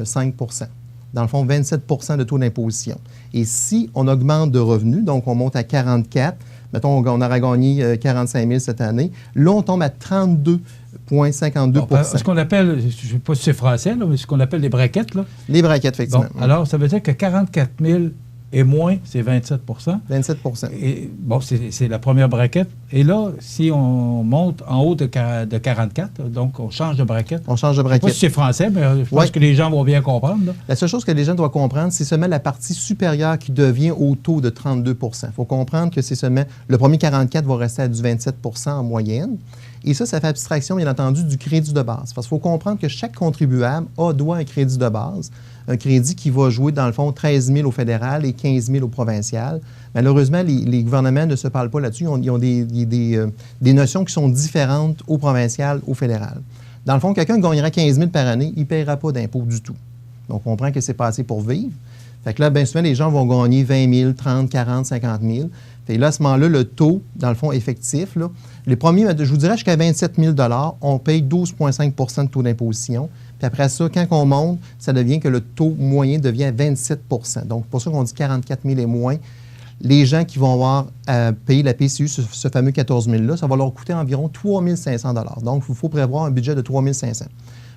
5 %. Dans le fond, 27 % de taux d'imposition. Et si on augmente de revenus, donc on monte à 44, mettons on aurait gagné 45 000 cette année, là, on tombe à 32,52 %. Ce qu'on appelle, je ne sais pas si c'est français, là, mais ce qu'on appelle les braquettes. Là. Les braquettes, effectivement. Bon, alors, ça veut dire que 44 000 et moins, c'est 27 27 Et bon, c'est la première braquette. Et là, si on monte en haut de 44, donc on change de braquette. On change de braquette. Je ne sais pas si c'est français, mais je pense que les gens vont bien comprendre. Là. La seule chose que les gens doivent comprendre, c'est seulement la partie supérieure qui devient au taux de 32 %. Il faut comprendre que c'est seulement... Le premier 44 va rester à du 27 % en moyenne. Et ça fait abstraction, bien entendu, du crédit de base. Parce qu'il faut comprendre que chaque contribuable doit un crédit de base, un crédit qui va jouer, dans le fond, 13 000 au fédéral et 15 000 au provincial. Malheureusement, les gouvernements ne se parlent pas là-dessus. Ils ont des notions qui sont différentes au provincial, au fédéral. Dans le fond, quelqu'un gagnera 15 000 par année, il ne paiera pas d'impôt du tout. Donc, on comprend que c'est pas assez pour vivre. Fait que là, bien souvent, les gens vont gagner 20 000, 30, 40, 50 000. Fait que là, à ce moment-là, le taux, dans le fond, effectif, là, les premiers, je vous dirais, jusqu'à 27 000 $, on paye 12,5 % de taux d'imposition. Puis après ça, quand on monte, ça devient que le taux moyen devient 27 %. Donc, pour ça qu'on dit 44 000 et moins, les gens qui vont avoir à payer la PCU, ce fameux 14 000 $, ça va leur coûter environ 3 500 $. Donc, il faut prévoir un budget de 3 500 $.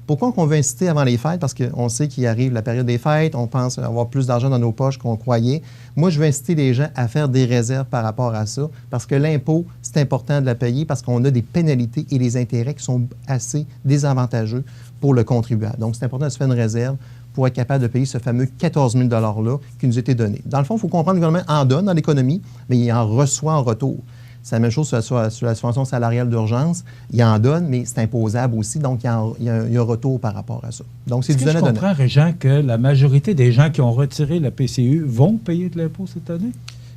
Pourquoi on veut inciter avant les fêtes? Parce qu'on sait qu'il arrive la période des fêtes, on pense avoir plus d'argent dans nos poches qu'on croyait. Moi, je veux inciter les gens à faire des réserves par rapport à ça, parce que l'impôt, c'est important de la payer, parce qu'on a des pénalités et des intérêts qui sont assez désavantageux pour le contribuable. Donc, c'est important de se faire une réserve pour être capable de payer ce fameux 14 000 $-là qui nous a été donné. Dans le fond, il faut comprendre que le gouvernement en donne dans l'économie, mais il en reçoit en retour. C'est la même chose sur la subvention salariale d'urgence. Il en donne, mais c'est imposable aussi. Donc, il y a un retour par rapport à ça. Donc, c'est du donner-donner. Je comprends, Régent, que la majorité des gens qui ont retiré la PCU vont payer de l'impôt cette année?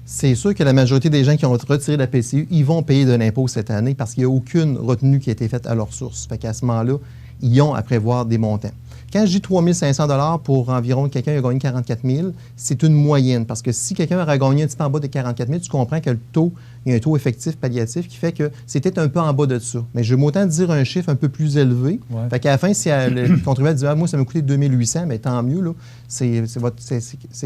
C'est sûr que la majorité des gens qui ont retiré la PCU, ils vont payer de l'impôt cette année parce qu'il n'y a aucune retenue qui a été faite à leur source. Fait qu'à ce moment-là, ils ont à prévoir des montants. Quand je dis 3 500 $ pour environ quelqu'un qui a gagné 44 000, c'est une moyenne. Parce que si quelqu'un aurait gagné un petit peu en bas de 44 000, tu comprends que il y a un taux effectif palliatif qui fait que c'était un peu en bas de ça. Mais je vais m'autant dire un chiffre un peu plus élevé. Ouais. Fait qu'à la fin, si le contribuable dit « moi, ça m'a coûté 2 800 », mais tant mieux, là, c'est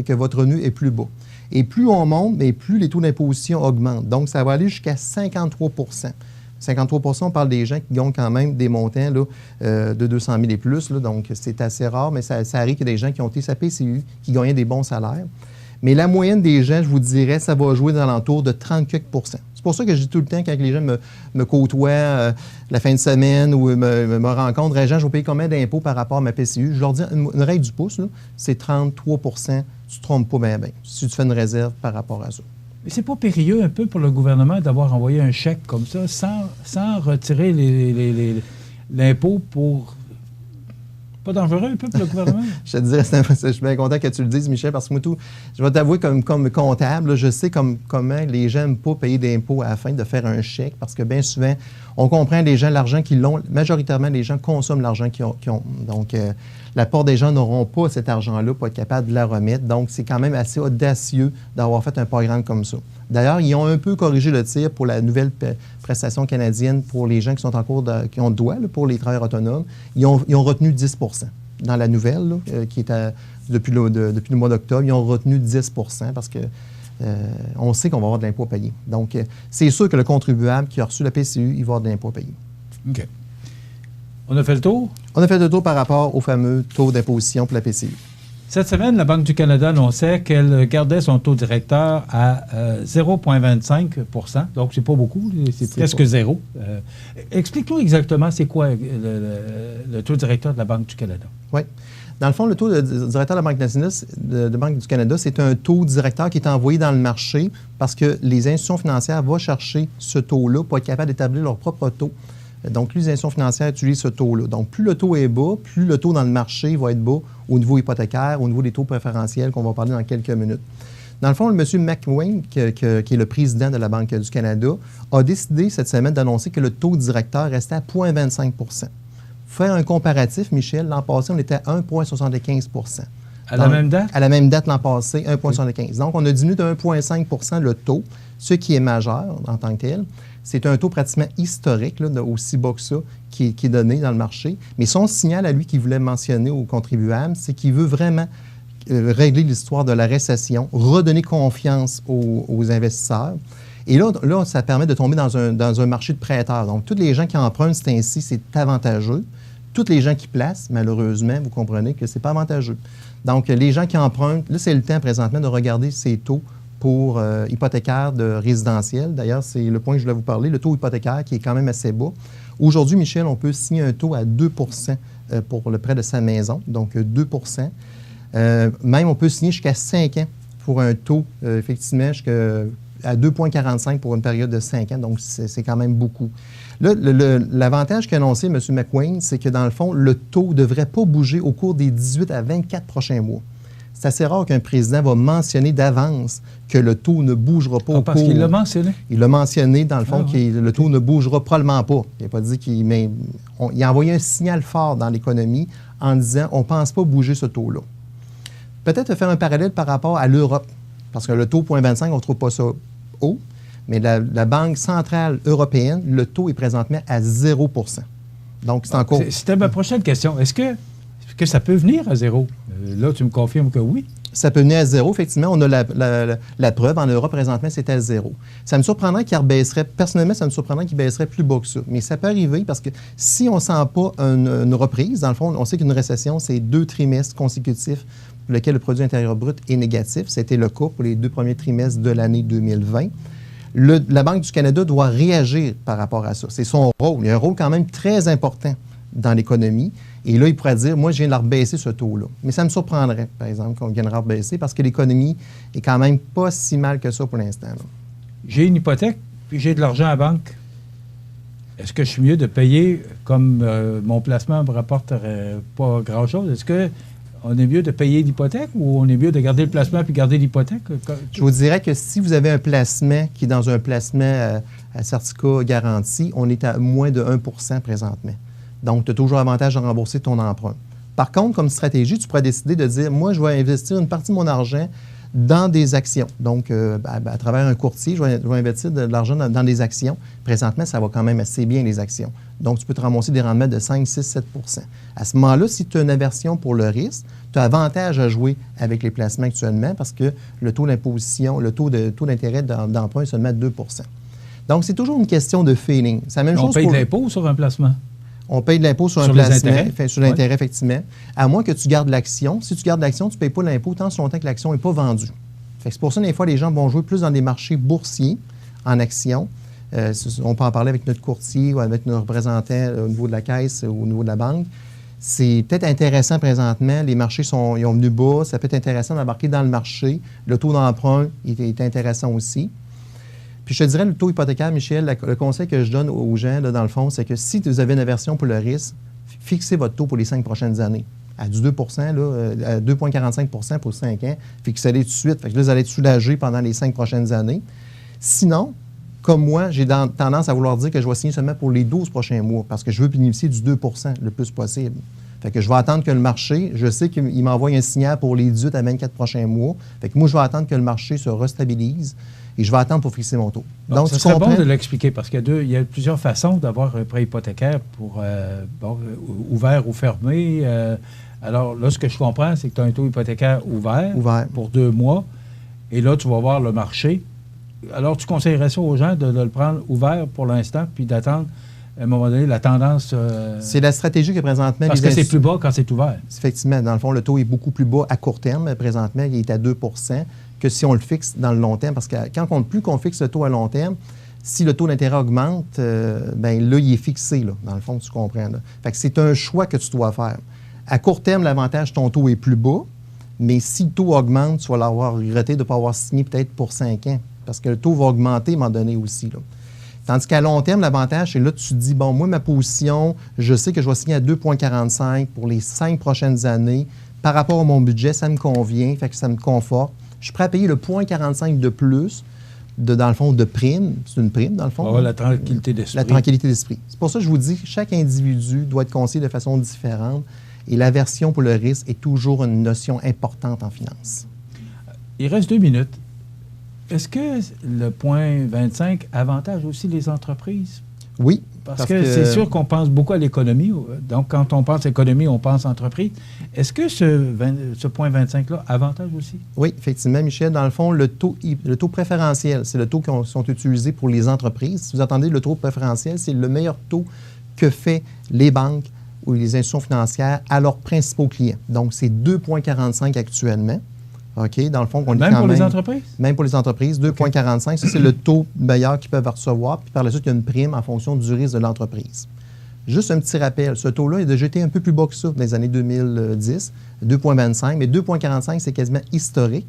que votre revenu est plus bas. Et plus on monte, mais plus les taux d'imposition augmentent. Donc, ça va aller jusqu'à 53 %. 53 %, on parle des gens qui gagnent quand même des montants là, de 200 000 et plus. Là, donc, c'est assez rare, mais ça arrive qu'il y a des gens qui ont été sa PCU, qui gagnaient des bons salaires. Mais la moyenne des gens, je vous dirais, ça va jouer dans l'entour de 30 quelques %. C'est pour ça que je dis tout le temps, quand les gens me côtoient la fin de semaine ou me rencontrent, Régent, je vais payer combien d'impôts par rapport à ma PCU? Je leur dis une règle du pouce, c'est 33 % Tu ne te trompes pas bien, si tu fais une réserve par rapport à ça. Mais c'est pas périlleux un peu pour le gouvernement d'avoir envoyé un chèque comme ça sans retirer l'impôt pour... Pas dangereux un peu pour le gouvernement? Je te dirais, je suis bien content que tu le dises, Michel, parce que moi, je vais t'avouer comme comptable, là, je sais comment les gens n'aiment pas payer d'impôts à la fin de faire un chèque, parce que bien souvent, on comprend les gens, l'argent qu'ils ont, majoritairement, les gens consomment l'argent qu'ils ont. Donc, la plupart des gens n'auront pas cet argent-là pour être capable de la remettre. Donc, c'est quand même assez audacieux d'avoir fait un programme comme ça. D'ailleurs, ils ont un peu corrigé le tir pour la nouvelle prestation canadienne pour les gens qui sont en cours qui ont le droit pour les travailleurs autonomes. Ils ont retenu 10 % dans la nouvelle, là, qui est depuis le mois d'octobre. Ils ont retenu 10 % parce que on sait qu'on va avoir de l'impôt à payer. Donc, c'est sûr que le contribuable qui a reçu la PCU, il va avoir de l'impôt à payer. OK. On a fait le tour? On a fait le tour par rapport au fameux taux d'imposition pour la PCU. Cette semaine, la Banque du Canada annonçait qu'elle gardait son taux directeur à 0,25 %. Donc, c'est pas beaucoup, c'est presque zéro. Explique-nous exactement, c'est quoi le taux directeur de la Banque du Canada? Oui. Dans le fond, le taux de directeur de la Banque nationale de Banque du Canada, c'est un taux directeur qui est envoyé dans le marché parce que les institutions financières vont chercher ce taux-là pour être capables d'établir leur propre taux. Donc, les institutions financières utilisent ce taux-là. Donc, plus le taux est bas, plus le taux dans le marché va être bas au niveau hypothécaire, au niveau des taux préférentiels qu'on va parler dans quelques minutes. Dans le fond, le monsieur McWayne, qui est le président de la Banque du Canada, a décidé cette semaine d'annoncer que le taux directeur restait à 0,25 %. Pour faire un comparatif, Michel, l'an passé, on était à 1,75 %. À la même date? À la même date l'an passé, 1,75 %. Donc, on a diminué de 1,5 % le taux, ce qui est majeur en tant que tel. C'est un taux pratiquement historique, là, aussi bas que ça, qui est donné dans le marché. Mais son signal à lui qu'il voulait mentionner aux contribuables, c'est qu'il veut vraiment régler l'histoire de la récession, redonner confiance aux investisseurs. Et là, ça permet de tomber dans un marché de prêteurs. Donc, tous les gens qui empruntent, c'est ainsi, c'est avantageux. Tous les gens qui placent, malheureusement, vous comprenez que ce n'est pas avantageux. Donc, les gens qui empruntent, là, c'est le temps présentement de regarder ces taux pour hypothécaire de résidentiel. D'ailleurs, c'est le point que je voulais vous parler, le taux hypothécaire qui est quand même assez bas. Aujourd'hui, Michel, on peut signer un taux à 2 % pour le prêt de sa maison, donc 2 % même, on peut signer jusqu'à 5 ans pour un taux, effectivement, à 2,45 pour une période de 5 ans, donc c'est quand même beaucoup. Là, l'avantage qu'a annoncé M. McWayne, c'est que dans le fond, le taux ne devrait pas bouger au cours des 18 à 24 prochains mois. C'est assez rare qu'un président va mentionner d'avance que le taux ne bougera pas au cours. Parce qu'il l'a mentionné? Il l'a mentionné, dans le fond, que le taux ne bougera probablement pas. Il n'a pas dit qu'il... Mais il a envoyé un signal fort dans l'économie en disant on ne pense pas bouger ce taux-là. Peut-être faire un parallèle par rapport à l'Europe, parce que le taux 0,25, on ne trouve pas ça haut, mais la Banque centrale européenne, le taux est présentement à 0 %. Donc, c'est encore... C'était ma prochaine question. Est-ce que ça peut venir à zéro? Là, tu me confirmes que oui? Ça peut venir à zéro, effectivement. On a la preuve. En Europe, présentement, c'est à zéro. Ça me surprendrait qu'il baisserait, personnellement, ça me surprendrait qu'il baisserait plus bas que ça. Mais ça peut arriver parce que si on ne sent pas une reprise, dans le fond, on sait qu'une récession, c'est 2 trimestres consécutifs pour lesquels le produit intérieur brut est négatif. C'était le cas pour les 2 premiers trimestres de l'année 2020. La Banque du Canada doit réagir par rapport à ça. C'est son rôle. Il y a un rôle quand même très important dans l'économie. Et là, il pourrait dire, moi, je viens de la rebaisser ce taux-là. Mais ça me surprendrait, par exemple, qu'on vienne de la rebaisser parce que l'économie est quand même pas si mal que ça pour l'instant. J'ai une hypothèque, puis j'ai de l'argent à la banque. Est-ce que je suis mieux de payer comme mon placement ne me rapporte pas grand-chose? Est-ce qu'on est mieux de payer l'hypothèque ou on est mieux de garder le placement puis garder l'hypothèque? Je vous dirais que si vous avez un placement qui est dans un placement à certificat garanti, on est à moins de 1 % présentement. Donc, tu as toujours avantage de rembourser ton emprunt. Par contre, comme stratégie, tu pourrais décider de dire, moi, je vais investir une partie de mon argent dans des actions. Donc, à travers un courtier, je vais investir de l'argent dans des actions. Présentement, ça va quand même assez bien, les actions. Donc, tu peux te ramasser des rendements de 5, 6, 7 %. À ce moment-là, si tu as une aversion pour le risque, tu as avantage à jouer avec les placements actuellement parce que le taux d'imposition, le taux d'intérêt d'emprunt est seulement 2 %. Donc, c'est toujours une question de feeling. C'est la même chose. On paye de l'impôt sur un placement? On paye de l'impôt sur un placement, sur l'intérêt, effectivement, à moins que tu gardes l'action. Si tu gardes l'action, tu ne payes pas l'impôt tant longtemps que l'action n'est pas vendue. C'est pour ça que des fois, les gens vont jouer plus dans des marchés boursiers en actions. On peut en parler avec notre courtier ou avec nos représentants au niveau de la caisse ou au niveau de la banque. C'est peut-être intéressant présentement. Les marchés ils ont venu bas. Ça peut être intéressant d'embarquer dans le marché. Le taux d'emprunt est intéressant aussi. Puis je te dirais, le taux hypothécaire, Michel, le conseil que je donne aux gens, là, dans le fond, c'est que si vous avez une aversion pour le risque, fixez votre taux pour les 5 prochaines années. À du 2 % à 2,45 % pour 5 ans, fixez-les tout de suite. Fait que là, vous allez être soulagé pendant les 5 prochaines années. Sinon, comme moi, j'ai tendance à vouloir dire que je vais signer seulement pour les 12 prochains mois parce que je veux bénéficier du 2 % le plus possible. Fait que je vais attendre que le marché, je sais qu'il m'envoie un signal pour les 18 à 24 prochains mois. Fait que moi, je vais attendre que le marché se restabilise. Et je vais attendre pour fixer mon taux. Donc, ça serait bon de l'expliquer parce qu'il y a plusieurs façons d'avoir un prêt hypothécaire pour ouvert ou fermé. Alors là, ce que je comprends, c'est que tu as un taux hypothécaire ouvert pour 2 mois. Et là, tu vas voir le marché. Alors, tu conseillerais ça aux gens de le prendre ouvert pour l'instant puis d'attendre à un moment donné, la tendance... C'est la stratégie que présentement... Parce que c'est plus bas quand c'est ouvert. Effectivement. Dans le fond, le taux est beaucoup plus bas à court terme. Présentement, il est à 2 que si on le fixe dans le long terme. Parce que plus qu'on fixe le taux à long terme, si le taux d'intérêt augmente, bien là, il est fixé, là, dans le fond, tu comprends. Là. Fait que c'est un choix que tu dois faire. À court terme, l'avantage, ton taux est plus bas, mais si le taux augmente, tu vas l'avoir regretté de ne pas avoir signé peut-être pour 5 ans, parce que le taux va augmenter à un moment donné aussi. Là. Tandis qu'à long terme, l'avantage, c'est là, tu te dis, bon, moi, ma position, je sais que je vais signer à 2,45 pour les 5 prochaines années. Par rapport à mon budget, ça me convient, fait que ça me conforte. Je suis prêt à payer le 0,45 de plus, dans le fond, de prime. C'est une prime, dans le fond. La tranquillité d'esprit. La tranquillité d'esprit. C'est pour ça que je vous dis que chaque individu doit être conseillé de façon différente et l'aversion pour le risque est toujours une notion importante en finance. Il reste 2 minutes. Est-ce que le 0,25 avantage aussi les entreprises? Oui. Parce que c'est sûr qu'on pense beaucoup à l'économie. Donc, quand on pense économie, on pense entreprise. Est-ce que ce 0,25-là avantage aussi? Oui, effectivement, Michel. Dans le fond, le taux préférentiel, c'est le taux qui sont utilisés pour les entreprises. Si vous entendez le taux préférentiel, c'est le meilleur taux que fait les banques ou les institutions financières à leurs principaux clients. Donc, c'est 2,45 actuellement. OK? Dans le fond, on est même pour les entreprises? Même pour les entreprises, 2,45. Ça, c'est le taux meilleur qu'ils peuvent recevoir. Puis par la suite, il y a une prime en fonction du risque de l'entreprise. Juste un petit rappel, ce taux-là a déjà été un peu plus bas que ça dans les années 2010, 2,25. Mais 2,45, c'est quasiment historique.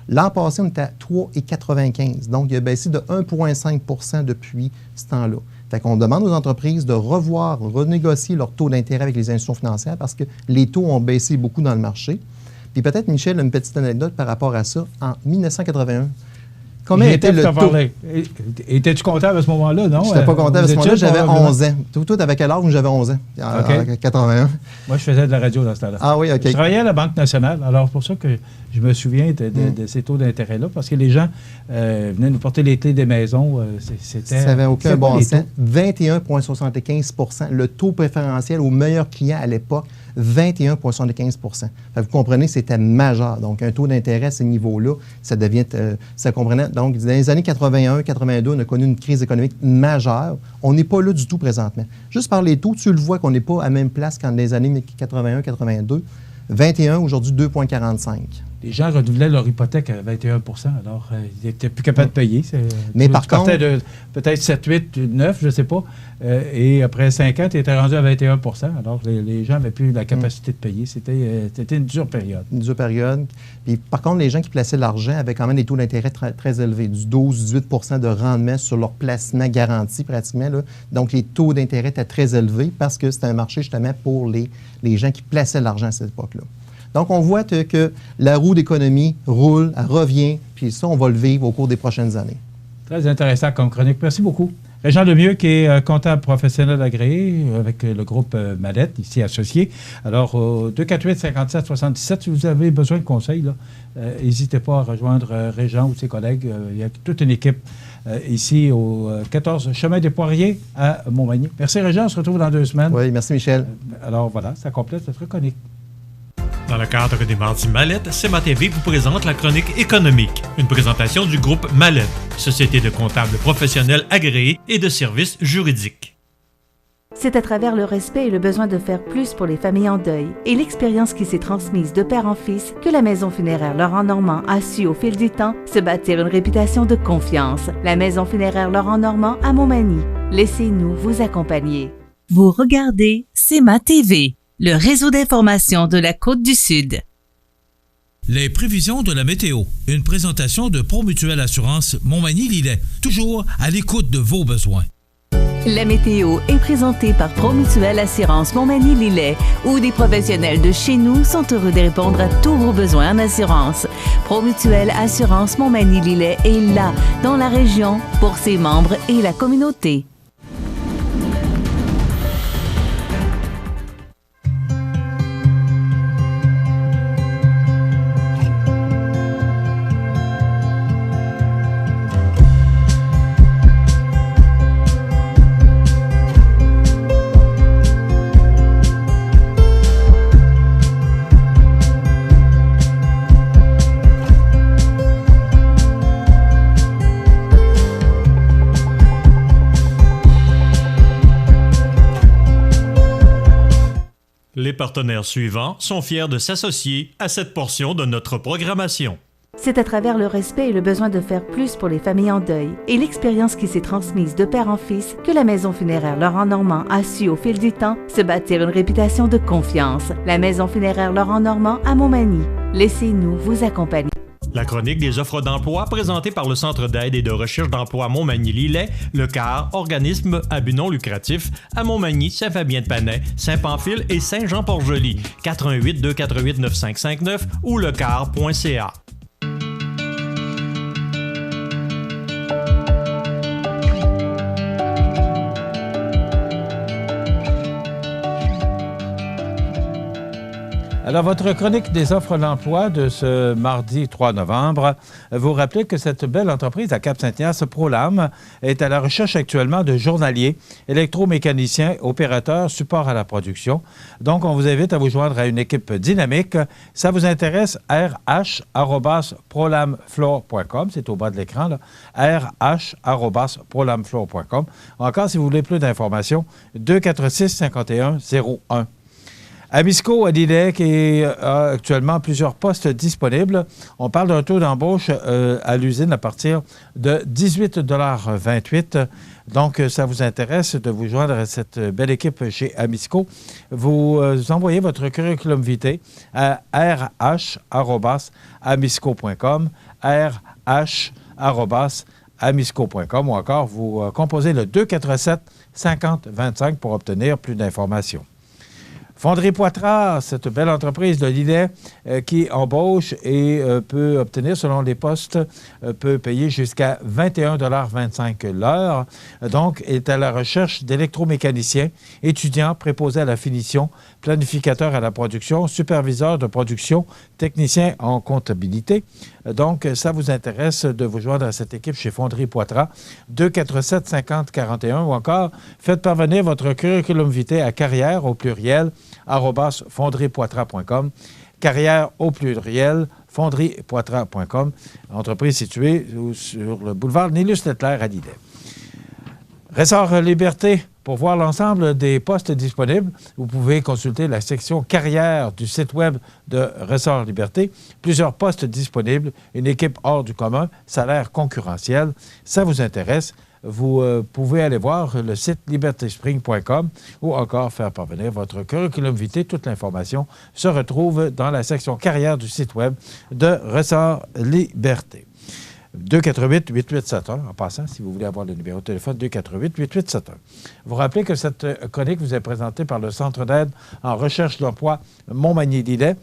L'an passé, on était à 3,95. Donc, il a baissé de 1,5 depuis ce temps-là. Fait qu'on demande aux entreprises de renégocier leur taux d'intérêt avec les institutions financières parce que les taux ont baissé beaucoup dans le marché. Puis peut-être, Michel, une petite anecdote par rapport à ça. En 1981, combien était le taux? Étais-tu comptable à ce moment-là, non? Je n'étais pas comptable à ce moment-là, j'avais 11 ans. Toi, t'avais quel âge? J'avais 11 ans, en 81. Moi, je faisais de la radio dans ce temps-là. Ah oui, OK. Je travaillais à la Banque nationale, alors c'est pour ça que je me souviens de ces taux d'intérêt-là, parce que les gens venaient nous porter les clés des maisons. Ça n'avait aucun bon sens. 21,75 le taux préférentiel aux meilleurs clients à l'époque. 21,75 Vous comprenez, c'était majeur. Donc, un taux d'intérêt à ce niveau-là, ça comprenait. Donc, dans les années 81, 82, on a connu une crise économique majeure. On n'est pas là du tout présentement. Juste par les taux, tu le vois qu'on n'est pas à la même place qu'en les années 81, 82. 21, aujourd'hui 2,45. Les gens renouvelaient leur hypothèque à 21 alors ils n'étaient plus capables de payer. Mais par contre... de peut-être 7, 8, 9, je ne sais pas. Et après 5 ans, tu étais rendu à 21 alors les gens n'avaient plus la capacité de payer. C'était une dure période. Une dure période. Puis, par contre, les gens qui plaçaient l'argent avaient quand même des taux d'intérêt très, très élevés, du 12-18 de rendement sur leur placement garanti pratiquement. Là. Donc, les taux d'intérêt étaient très élevés parce que c'était un marché justement pour les gens qui plaçaient l'argent à cette époque-là. Donc, on voit que la roue d'économie roule, elle revient, puis ça, on va le vivre au cours des prochaines années. Très intéressant comme chronique. Merci beaucoup. Régent Lemieux, qui est comptable professionnel agréé avec le groupe Mallette, ici associé. Alors, 248-57-77, si vous avez besoin de conseils, n'hésitez pas à rejoindre Régent ou ses collègues. Il y a toute une équipe ici au 14 Chemin des Poiriers à Montmagny. Merci, Régent. On se retrouve dans 2 semaines. Oui, merci, Michel. Alors, voilà, ça complète notre chronique. Dans le cadre des Mardis Mallette, CMA-TV vous présente la chronique économique, une présentation du groupe Mallette, société de comptables professionnels agréés et de services juridiques. C'est à travers le respect et le besoin de faire plus pour les familles en deuil et l'expérience qui s'est transmise de père en fils que la Maison funéraire Laurent Normand a su au fil du temps se bâtir une réputation de confiance. La Maison funéraire Laurent Normand à Montmagny. Laissez-nous vous accompagner. Vous regardez CMA-TV, le réseau d'information de la Côte-du-Sud. Les prévisions de la météo. Une présentation de Promutuelle Assurance Montmagny-Lillet. Toujours à l'écoute de vos besoins. La météo est présentée par Promutuelle Assurance Montmagny-Lillet, où des professionnels de chez nous sont heureux de répondre à tous vos besoins en assurance. Promutuelle Assurance Montmagny-Lillet est là, dans la région, pour ses membres et la communauté. Les partenaires suivants sont fiers de s'associer à cette portion de notre programmation. C'est à travers le respect et le besoin de faire plus pour les familles en deuil et l'expérience qui s'est transmise de père en fils que la Maison funéraire Laurent Normand a su au fil du temps se bâtir une réputation de confiance. La Maison funéraire Laurent Normand à Montmagny. Laissez-nous vous accompagner. La chronique des offres d'emploi présentée par le Centre d'aide et de recherche d'emploi Montmagny-Lillet, le CAR, organisme à but non lucratif, à Montmagny, Saint-Fabien-de-Panay, Saint-Pamphile et Saint-Jean-Port-Joli, 418-248-9559 ou lecar.ca. Alors, votre chronique des offres d'emploi de ce mardi 3 novembre, vous rappelez que cette belle entreprise à Cap-Saint-Ignace, ProLam, est à la recherche actuellement de journaliers, électromécaniciens, opérateurs, support à la production. Donc, on vous invite à vous joindre à une équipe dynamique. Ça vous intéresse, rh@prolamfloor.com, c'est au bas de l'écran, là, rh@prolamfloor.com. Encore, si vous voulez plus d'informations, 246-5101. Amisco à Lillet, qui a actuellement plusieurs postes disponibles. On parle d'un taux d'embauche à l'usine à partir de 18,28 $. Donc, ça vous intéresse de vous joindre à cette belle équipe chez Amisco. Vous envoyez votre curriculum vitae à rh@amisco.com, rh@amisco.com ou encore vous composez le 247-5025 pour obtenir plus d'informations. Fonderie Poitras, cette belle entreprise de Lillet qui embauche et peut obtenir, selon les postes, peut payer jusqu'à 21,25 $ l'heure. Donc, est à la recherche d'électromécaniciens, étudiants préposés à la finition, planificateurs à la production, superviseurs de production, techniciens en comptabilité. Donc, ça vous intéresse de vous joindre à cette équipe chez Fonderie Poitras, 247-5041 ou encore faites parvenir votre curriculum vitae à carrière au pluriel @fonderiepoitras.com. Carrière au pluriel, fonderiepoitras.com. Entreprise située sur le boulevard Nélus-Leclerc à Lillet. Ressort Liberté. Pour voir l'ensemble des postes disponibles, vous pouvez consulter la section carrière du site web de Ressort Liberté. Plusieurs postes disponibles, une équipe hors du commun, salaire concurrentiel. Ça vous intéresse? Vous pouvez aller voir le site libertéspring.com ou encore faire parvenir votre curriculum vitae. Toute l'information se retrouve dans la section carrière du site web de Ressort Liberté. 248-8871, en passant, si vous voulez avoir le numéro de téléphone, 248-8871. Vous rappelez que cette chronique vous est présentée par le Centre d'aide en recherche d'emploi Montmagny-Lillet,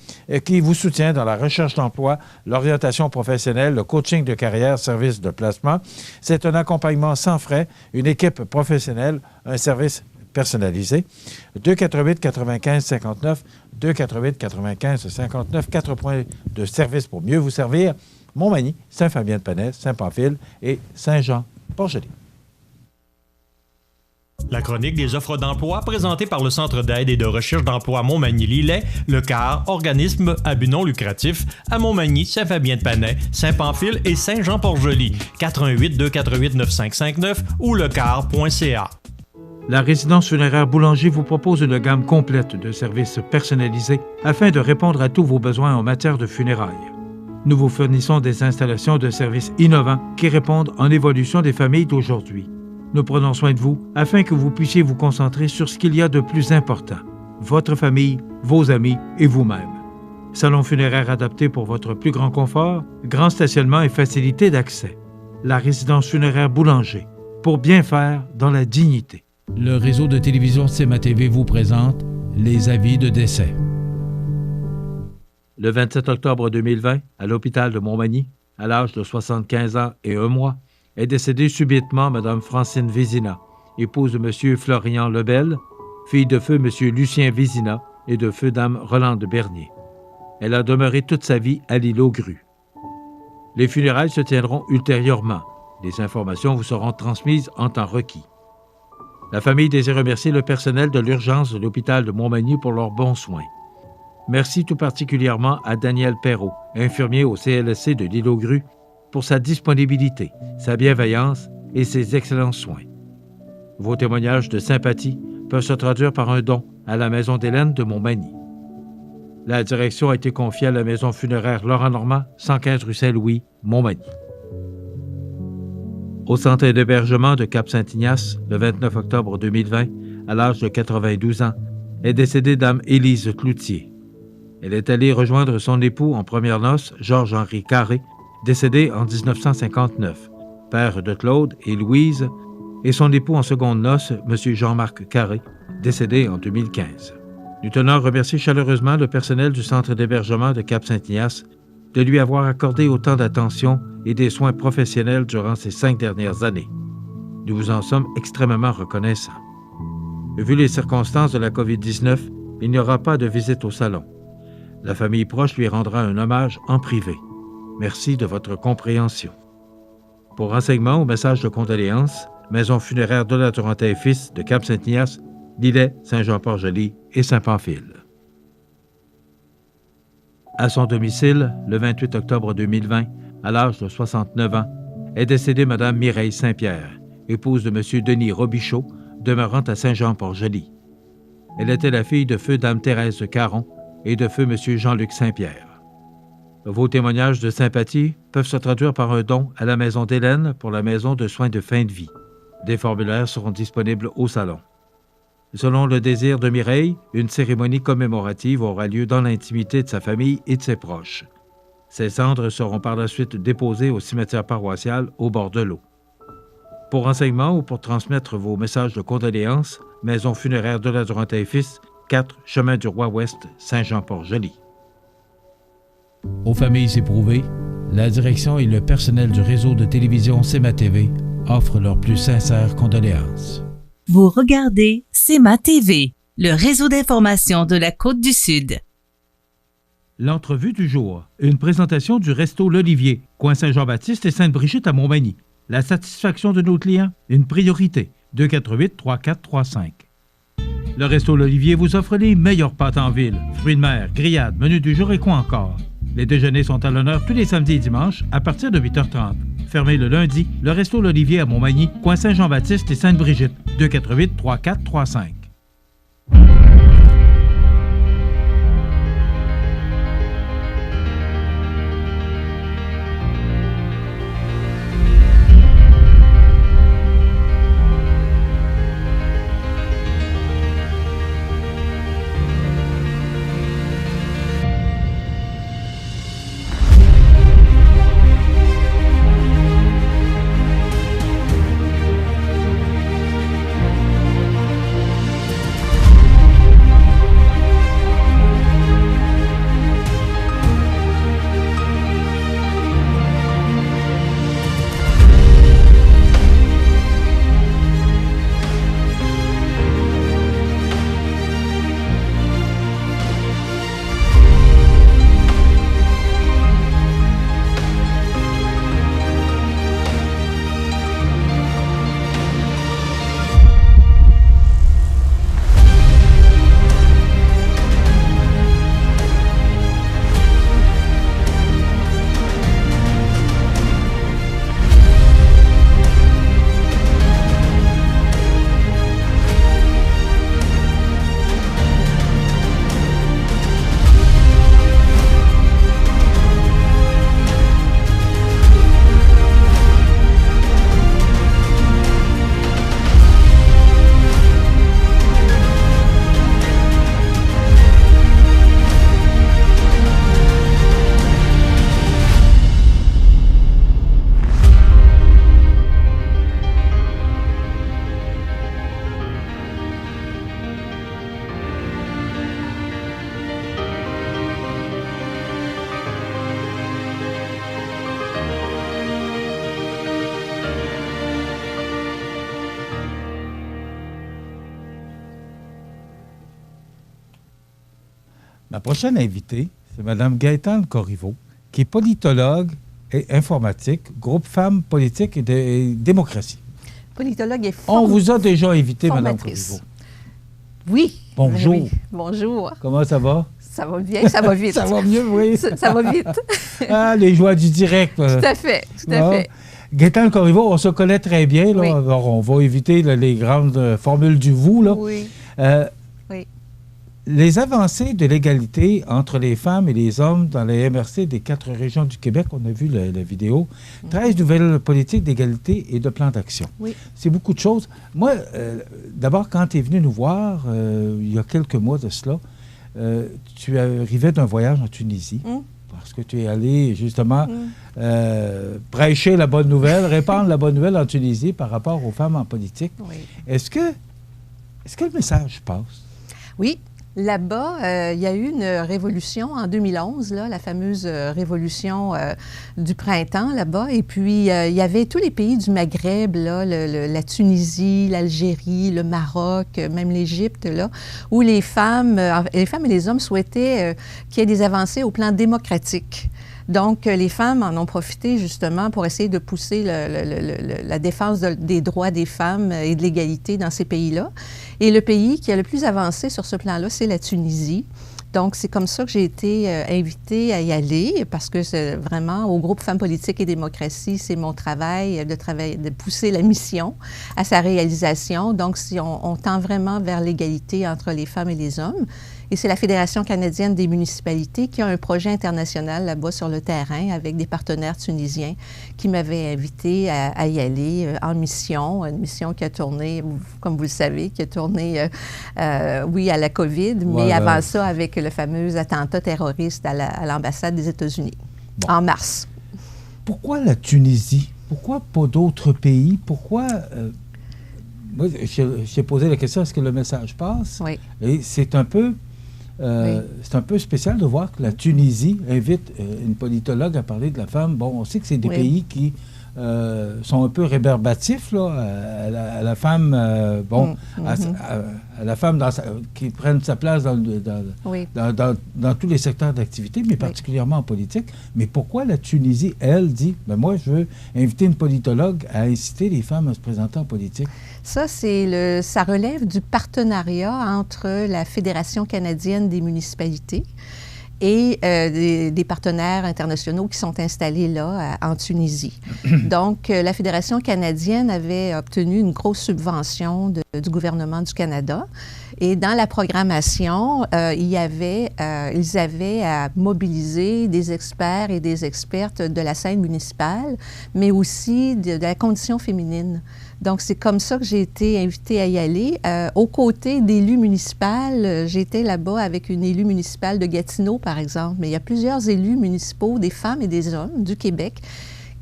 qui vous soutient dans la recherche d'emploi, l'orientation professionnelle, le coaching de carrière, service de placement. C'est un accompagnement sans frais, une équipe professionnelle, un service personnalisé. 248-95-59, 248-95-59, 4 points de service pour mieux vous servir. Montmagny, Saint-Fabien-de-Panay, Saint-Pamphile et Saint-Jean-Port-Joli. La chronique des offres d'emploi présentée par le Centre d'aide et de recherche d'emploi Montmagny-Lillet, le CAR, organisme à but non lucratif, à Montmagny, Saint-Fabien-de-Panay, Saint-Pamphile et Saint-Jean-Port-Joli, 418-248-9559 ou lecar.ca. La résidence funéraire Boulanger vous propose une gamme complète de services personnalisés afin de répondre à tous vos besoins en matière de funérailles. Nous vous fournissons des installations de services innovants qui répondent en évolution des familles d'aujourd'hui. Nous prenons soin de vous afin que vous puissiez vous concentrer sur ce qu'il y a de plus important, votre famille, vos amis et vous-même. Salon funéraire adapté pour votre plus grand confort, grand stationnement et facilité d'accès. La résidence funéraire Boulanger, pour bien faire dans la dignité. Le réseau de télévision CMA-TV vous présente les avis de décès. Le 27 octobre 2020, à l'hôpital de Montmagny, à l'âge de 75 ans et 1 mois, est décédée subitement Mme Francine Vézina, épouse de M. Florian Lebel, fille de feu M. Lucien Vézina et de feu Dame Rolande Bernier. Elle a demeuré toute sa vie à l'île aux Grues. Les funérailles se tiendront ultérieurement. Les informations vous seront transmises en temps requis. La famille désire remercier le personnel de l'urgence de l'hôpital de Montmagny pour leurs bons soins. Merci tout particulièrement à Daniel Perrault, infirmier au CLSC de l'île aux Grues, pour sa disponibilité, sa bienveillance et ses excellents soins. Vos témoignages de sympathie peuvent se traduire par un don à la maison d'Hélène de Montmagny. La direction a été confiée à la maison funéraire Laurent Normand, 115 rue Saint-Louis, Montmagny. Au centre d'hébergement de Cap-Saint-Ignace, le 29 octobre 2020, à l'âge de 92 ans, est décédée Dame Élise Cloutier. Elle est allée rejoindre son époux en premières noces, Georges-Henri Carré, décédé en 1959, père de Claude et Louise, et son époux en secondes noces, M. Jean-Marc Carré, décédé en 2015. Nous tenons à remercier chaleureusement le personnel du centre d'hébergement de Cap-Saint-Ignace de lui avoir accordé autant d'attention et des soins professionnels durant ces 5 dernières années. Nous vous en sommes extrêmement reconnaissants. Vu les circonstances de la COVID-19, il n'y aura pas de visite au salon. La famille proche lui rendra un hommage en privé. Merci de votre compréhension. Pour renseignements ou messages de condoléances, Maison funéraire de la Toronto et Fils de Cap-Saint-Ignace, Lillet, Saint-Jean-Port-Joli et Saint-Pamphile. À son domicile, le 28 octobre 2020, à l'âge de 69 ans, est décédée Mme Mireille Saint-Pierre, épouse de M. Denis Robichaud, demeurant à Saint-Jean-Port-Joli. Elle était la fille de feu Dame Thérèse de Caron et de feu M. Jean-Luc Saint-Pierre. Vos témoignages de sympathie peuvent se traduire par un don à la maison d'Hélène pour la maison de soins de fin de vie. Des formulaires seront disponibles au salon. Selon le désir de Mireille, une cérémonie commémorative aura lieu dans l'intimité de sa famille et de ses proches. Ses cendres seront par la suite déposées au cimetière paroissial au bord de l'eau. Pour renseignements ou pour transmettre vos messages de condoléances, Maison funéraire de la Toronto et Fils, 4 Chemin du Roi-Ouest, Saint-Jean-Port-Joli. Aux familles éprouvées, la direction et le personnel du réseau de télévision CEMA TV offrent leurs plus sincères condoléances. Vous regardez CEMA TV, le réseau d'information de la Côte-du-Sud. L'entrevue du jour, une présentation du Resto L'Olivier, coin Saint-Jean-Baptiste et Sainte-Brigitte à Montmagny. La satisfaction de nos clients, une priorité. 248-3435. Le Resto L'Olivier vous offre les meilleures pâtes en ville, fruits de mer, grillades, menus du jour et quoi encore. Les déjeuners sont à l'honneur tous les samedis et dimanches à partir de 8h30. Fermé le lundi, le Resto L'Olivier à Montmagny, coin Saint-Jean-Baptiste et Sainte-Brigitte, 248-3435. Ma prochaine invitée, c'est Mme Gaëtane Corriveau, qui est politologue et informatique, groupe Femmes, Politique et Démocratie. Politologue et On vous a déjà invité, Mme Corriveau. Oui. Bonjour. Oui. Bonjour. Comment ça va? Ça va bien, ça va vite. Ça va mieux, oui. Ça va vite. Ah, les joies du direct. Tout à fait, tout à fait. Gaëtane Corriveau, on se connaît très bien. Là. Oui. Alors, on va éviter là, les grandes formules du vous. Là. Oui. Oui. Les avancées de l'égalité entre les femmes et les hommes dans les MRC des 4 régions du Québec, on a vu la vidéo, 13 nouvelles politiques d'égalité et de plans d'action. Oui. C'est beaucoup de choses. Moi, d'abord, quand tu es venu nous voir, il y a quelques mois de cela, tu arrivais d'un voyage en Tunisie, parce que tu es allé justement prêcher la bonne nouvelle, répandre la bonne nouvelle en Tunisie par rapport aux femmes en politique. Oui. Est-ce que le message passe? Oui. Là-bas, il y a eu une révolution en 2011, là, la fameuse révolution du printemps là-bas. Et puis, il y avait tous les pays du Maghreb, là, la Tunisie, l'Algérie, le Maroc, même l'Égypte, là, où les femmes et les hommes souhaitaient qu'il y ait des avancées au plan démocratique. Donc, les femmes en ont profité justement pour essayer de pousser la défense des droits des femmes et de l'égalité dans ces pays-là. Et le pays qui a le plus avancé sur ce plan-là, c'est la Tunisie. Donc, c'est comme ça que j'ai été invitée à y aller, parce que c'est vraiment, au groupe Femmes politiques et démocratie, c'est mon travail de pousser la mission à sa réalisation. Donc, si on tend vraiment vers l'égalité entre les femmes et les hommes. Et c'est la Fédération canadienne des municipalités qui a un projet international là-bas sur le terrain avec des partenaires tunisiens qui m'avaient invité à y aller en mission, une mission qui a tourné, comme vous le savez, oui, à la COVID, mais avant ça, avec le fameux attentat terroriste à l'ambassade des États-Unis, en mars. Pourquoi la Tunisie? Pourquoi pas d'autres pays? Pourquoi... moi, j'ai posé la question, est-ce que le message passe? Oui. Et c'est un peu... c'est un peu spécial de voir que la Tunisie invite une politologue à parler de la femme. Bon, on sait que c'est des pays qui sont un peu rébarbatifs là, à la femme, à la femme qui prenne sa place dans tous les secteurs d'activité, mais particulièrement en politique. Mais pourquoi la Tunisie, elle, dit, moi, je veux inviter une politologue à inciter les femmes à se présenter en politique? Ça, ça relève du partenariat entre la Fédération canadienne des municipalités et des partenaires internationaux qui sont installés là, en Tunisie. Donc, la Fédération canadienne avait obtenu une grosse subvention du gouvernement du Canada. Et dans la programmation, ils avaient à mobiliser des experts et des expertes de la scène municipale, mais aussi de la condition féminine. Donc, c'est comme ça que j'ai été invitée à y aller. Aux côtés d'élus municipaux, j'étais là-bas avec une élue municipale de Gatineau, par exemple. Mais il y a plusieurs élus municipaux, des femmes et des hommes du Québec,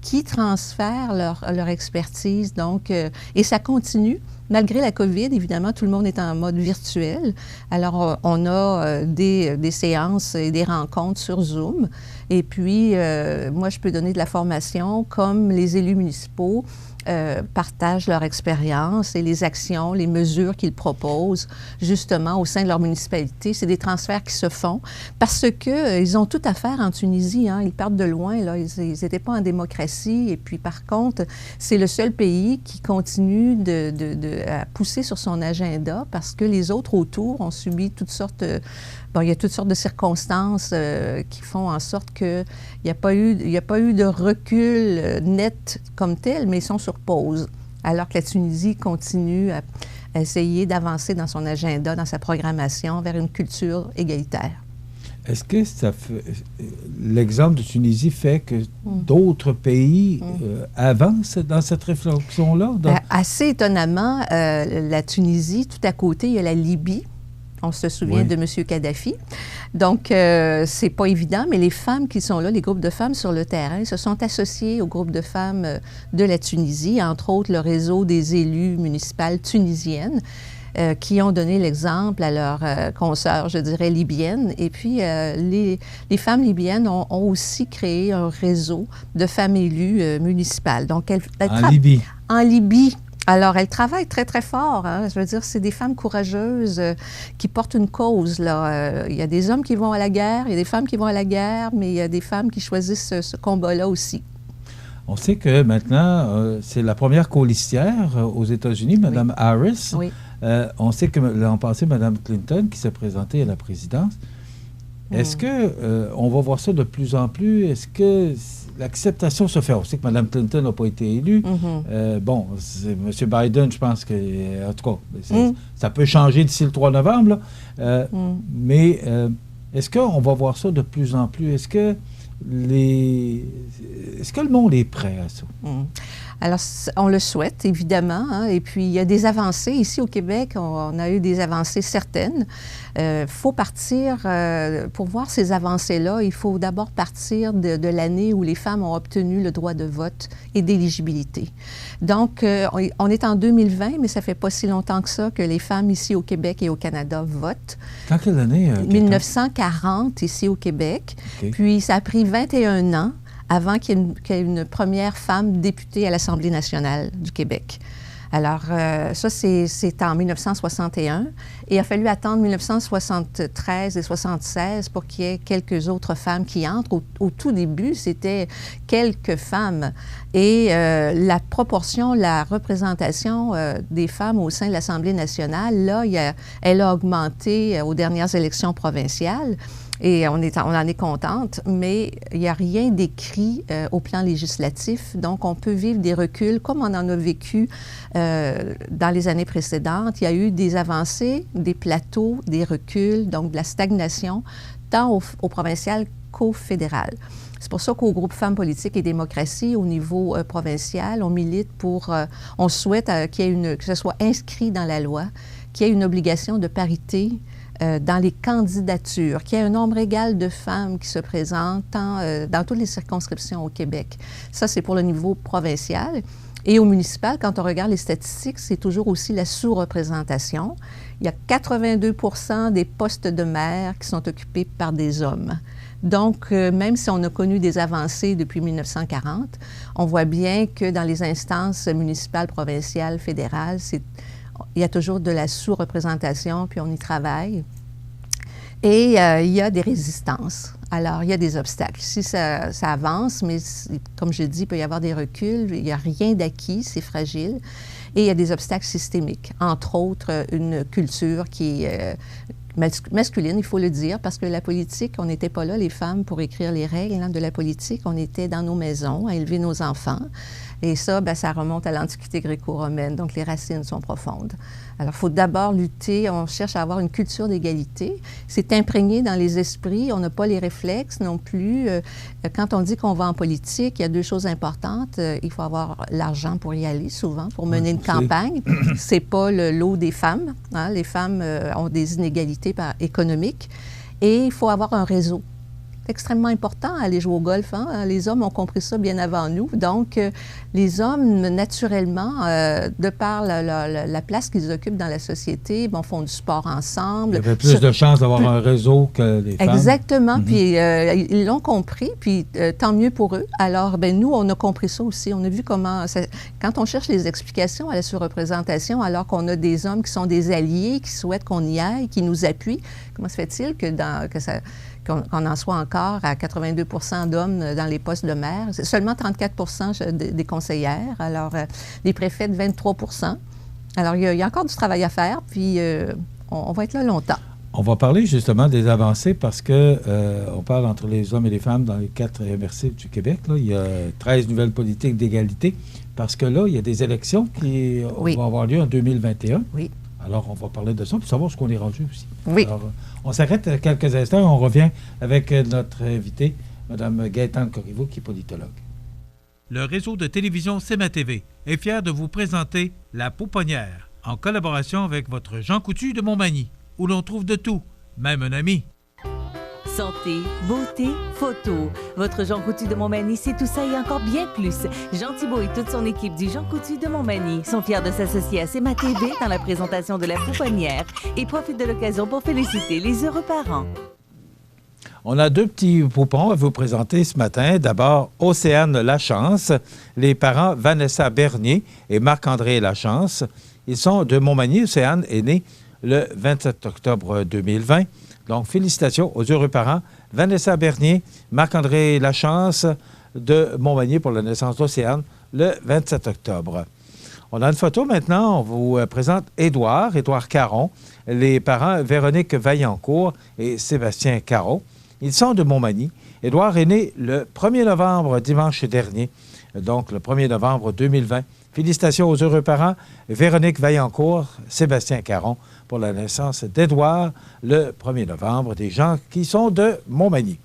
qui transfèrent leur expertise. Donc, et ça continue. Malgré la COVID, évidemment, tout le monde est en mode virtuel. Alors, on a des séances et des rencontres sur Zoom. Et puis, moi, je peux donner de la formation comme les élus municipaux partagent leur expérience et les actions, les mesures qu'ils proposent justement au sein de leur municipalité. C'est des transferts qui se font parce qu'ils ont tout à faire en Tunisie. Hein. Ils partent de loin. Là. Ils n'étaient pas en démocratie. Et puis, par contre, c'est le seul pays qui continue à pousser sur son agenda parce que les autres autour ont subi toutes sortes... il y a toutes sortes de circonstances qui font en sorte qu'il n'y a pas eu de recul net comme tel, mais ils sont sur pause. Alors que la Tunisie continue à essayer d'avancer dans son agenda, dans sa programmation, vers une culture égalitaire. Est-ce que l'exemple de Tunisie fait que d'autres pays avancent dans cette réflexion-là? Assez étonnamment, la Tunisie, tout à côté, il y a la Libye. On se souvient de M. Kadhafi. Donc, c'est pas évident, mais les femmes qui sont là, les groupes de femmes sur le terrain, se sont associées au groupe de femmes de la Tunisie, entre autres le réseau des élus municipales tunisiennes, qui ont donné l'exemple à leurs consoeurs, je dirais, libyennes. Et puis, les femmes libyennes ont aussi créé un réseau de femmes élues municipales. Donc, en Libye. En Libye. Alors, elles travaillent très, très fort. Hein. Je veux dire, c'est des femmes courageuses qui portent une cause. Là. Il y a des hommes qui vont à la guerre, il y a des femmes qui vont à la guerre, mais il y a des femmes qui choisissent ce combat-là aussi. On sait que maintenant, c'est la première colistière aux États-Unis, Mme Harris. Oui. On sait que l'an passé, Mme Clinton, qui s'est présentée à la présidence, Est-ce que on va voir ça de plus en plus? Est-ce que l'acceptation se fait? On sait que Mme Clinton n'a pas été élue. Bon, M. Biden, je pense que, en tout cas, ça peut changer d'ici le 3 novembre. Mais est-ce qu'on va voir ça de plus en plus? Est-ce que le monde est prêt à ça? Alors, on le souhaite, évidemment. Hein, et puis, il y a des avancées. Ici, au Québec, on a eu des avancées certaines. Il faut partir, pour voir ces avancées-là, il faut d'abord partir de l'année où les femmes ont obtenu le droit de vote et d'éligibilité. Donc, on est en 2020, mais ça ne fait pas si longtemps que ça que les femmes ici au Québec et au Canada votent. Dans quelle année? 1940, ici au Québec. Okay. Puis, ça a pris 21 ans avant qu'il y ait une première femme députée à l'Assemblée nationale du Québec. Alors, ça, c'est en 1961. Et il a fallu attendre 1973 et 1976 pour qu'il y ait quelques autres femmes qui entrent. Au tout début, c'était quelques femmes. Et la proportion, la représentation des femmes au sein de l'Assemblée nationale, là, elle a augmenté aux dernières élections provinciales. Et on en est contente, mais il n'y a rien d'écrit au plan législatif. Donc, on peut vivre des reculs comme on en a vécu dans les années précédentes. Il y a eu des avancées, des plateaux, des reculs, donc de la stagnation, tant au provincial qu'au fédéral. C'est pour ça qu'au groupe Femmes politiques et démocratie, au niveau provincial, on milite pour, on souhaite que ce soit inscrit dans la loi, qu'il y ait une obligation de parité dans les candidatures, qu'il y ait un nombre égal de femmes qui se présentent dans toutes les circonscriptions au Québec. Ça, c'est pour le niveau provincial. Et au municipal, quand on regarde les statistiques, c'est toujours aussi la sous-représentation. Il y a 82 % des postes de maire qui sont occupés par des hommes. Donc, même si on a connu des avancées depuis 1940, on voit bien que dans les instances municipales, provinciales, fédérales, il y a toujours de la sous-représentation, puis on y travaille. Et il y a des résistances. Alors, il y a des obstacles. Si ça avance, mais comme je dis, il peut y avoir des reculs. Il n'y a rien d'acquis, c'est fragile. Et il y a des obstacles systémiques. Entre autres, une culture qui est masculine, il faut le dire, parce que la politique, on n'était pas là, les femmes, pour écrire les règles de la politique. On était dans nos maisons à élever nos enfants. Et ça, bien, ça remonte à l'Antiquité gréco-romaine, donc les racines sont profondes. Alors, il faut d'abord lutter, on cherche à avoir une culture d'égalité. C'est imprégné dans les esprits, on n'a pas les réflexes non plus. Quand on dit qu'on va en politique, il y a deux choses importantes. Il faut avoir l'argent pour y aller, souvent, pour mener une campagne. C'est pas le lot des femmes. Hein? Les femmes ont des inégalités économiques. Et il faut avoir un réseau. C'est extrêmement important aller jouer au golf. Hein? Les hommes ont compris ça bien avant nous. Donc, les hommes, naturellement, de par la place qu'ils occupent dans la société, font du sport ensemble. Il y avait plus de chances d'avoir un réseau que les femmes. Exactement. Puis, ils l'ont compris, puis tant mieux pour eux. Alors, nous, on a compris ça aussi. On a vu comment... quand on cherche les explications à la surreprésentation, alors qu'on a des hommes qui sont des alliés, qui souhaitent qu'on y aille, qui nous appuient, comment se fait-il qu'on en soit encore à 82 % d'hommes dans les postes de maire. C'est seulement 34 % des conseillères. Alors, les préfètes, 23 %. Alors, il y a encore du travail à faire, puis on va être là longtemps. On va parler justement des avancées parce que on parle entre les hommes et les femmes dans les 4 MRC du Québec. Là. Il y a 13 nouvelles politiques d'égalité parce que là, il y a des élections qui vont avoir lieu en 2021. Oui. Alors, on va parler de ça pour savoir ce qu'on est rendu aussi. Oui. Alors, on s'arrête quelques instants et on revient avec notre invitée, Mme Gaëtane Corriveau, qui est politologue. Le réseau de télévision CEMA TV est fier de vous présenter La Pouponnière, en collaboration avec votre Jean Coutu de Montmagny, où l'on trouve de tout, même un ami. Santé, beauté, photo. Votre Jean Coutu de Montmagny, c'est tout ça et encore bien plus. Jean Thibault et toute son équipe du Jean Coutu de Montmagny sont fiers de s'associer à CEMA TV dans la présentation de La Pouponnière et profitent de l'occasion pour féliciter les heureux parents. On a 2 petits poupons à vous présenter ce matin. D'abord, Océane Lachance, les parents Vanessa Bernier et Marc-André Lachance. Ils sont de Montmagny. Océane est née le 27 octobre 2020. Donc, félicitations aux heureux parents, Vanessa Bernier, Marc-André Lachance de Montmagny pour la naissance d'Océane le 27 octobre. On a une photo maintenant. On vous présente Édouard Caron, les parents Véronique Vaillancourt et Sébastien Caron. Ils sont de Montmagny. Édouard est né le 1er novembre, dimanche dernier, donc le 1er novembre 2020. Félicitations aux heureux parents, Véronique Vaillancourt, Sébastien Caron, pour la naissance d'Édouard le 1er novembre, des gens qui sont de Montmagny.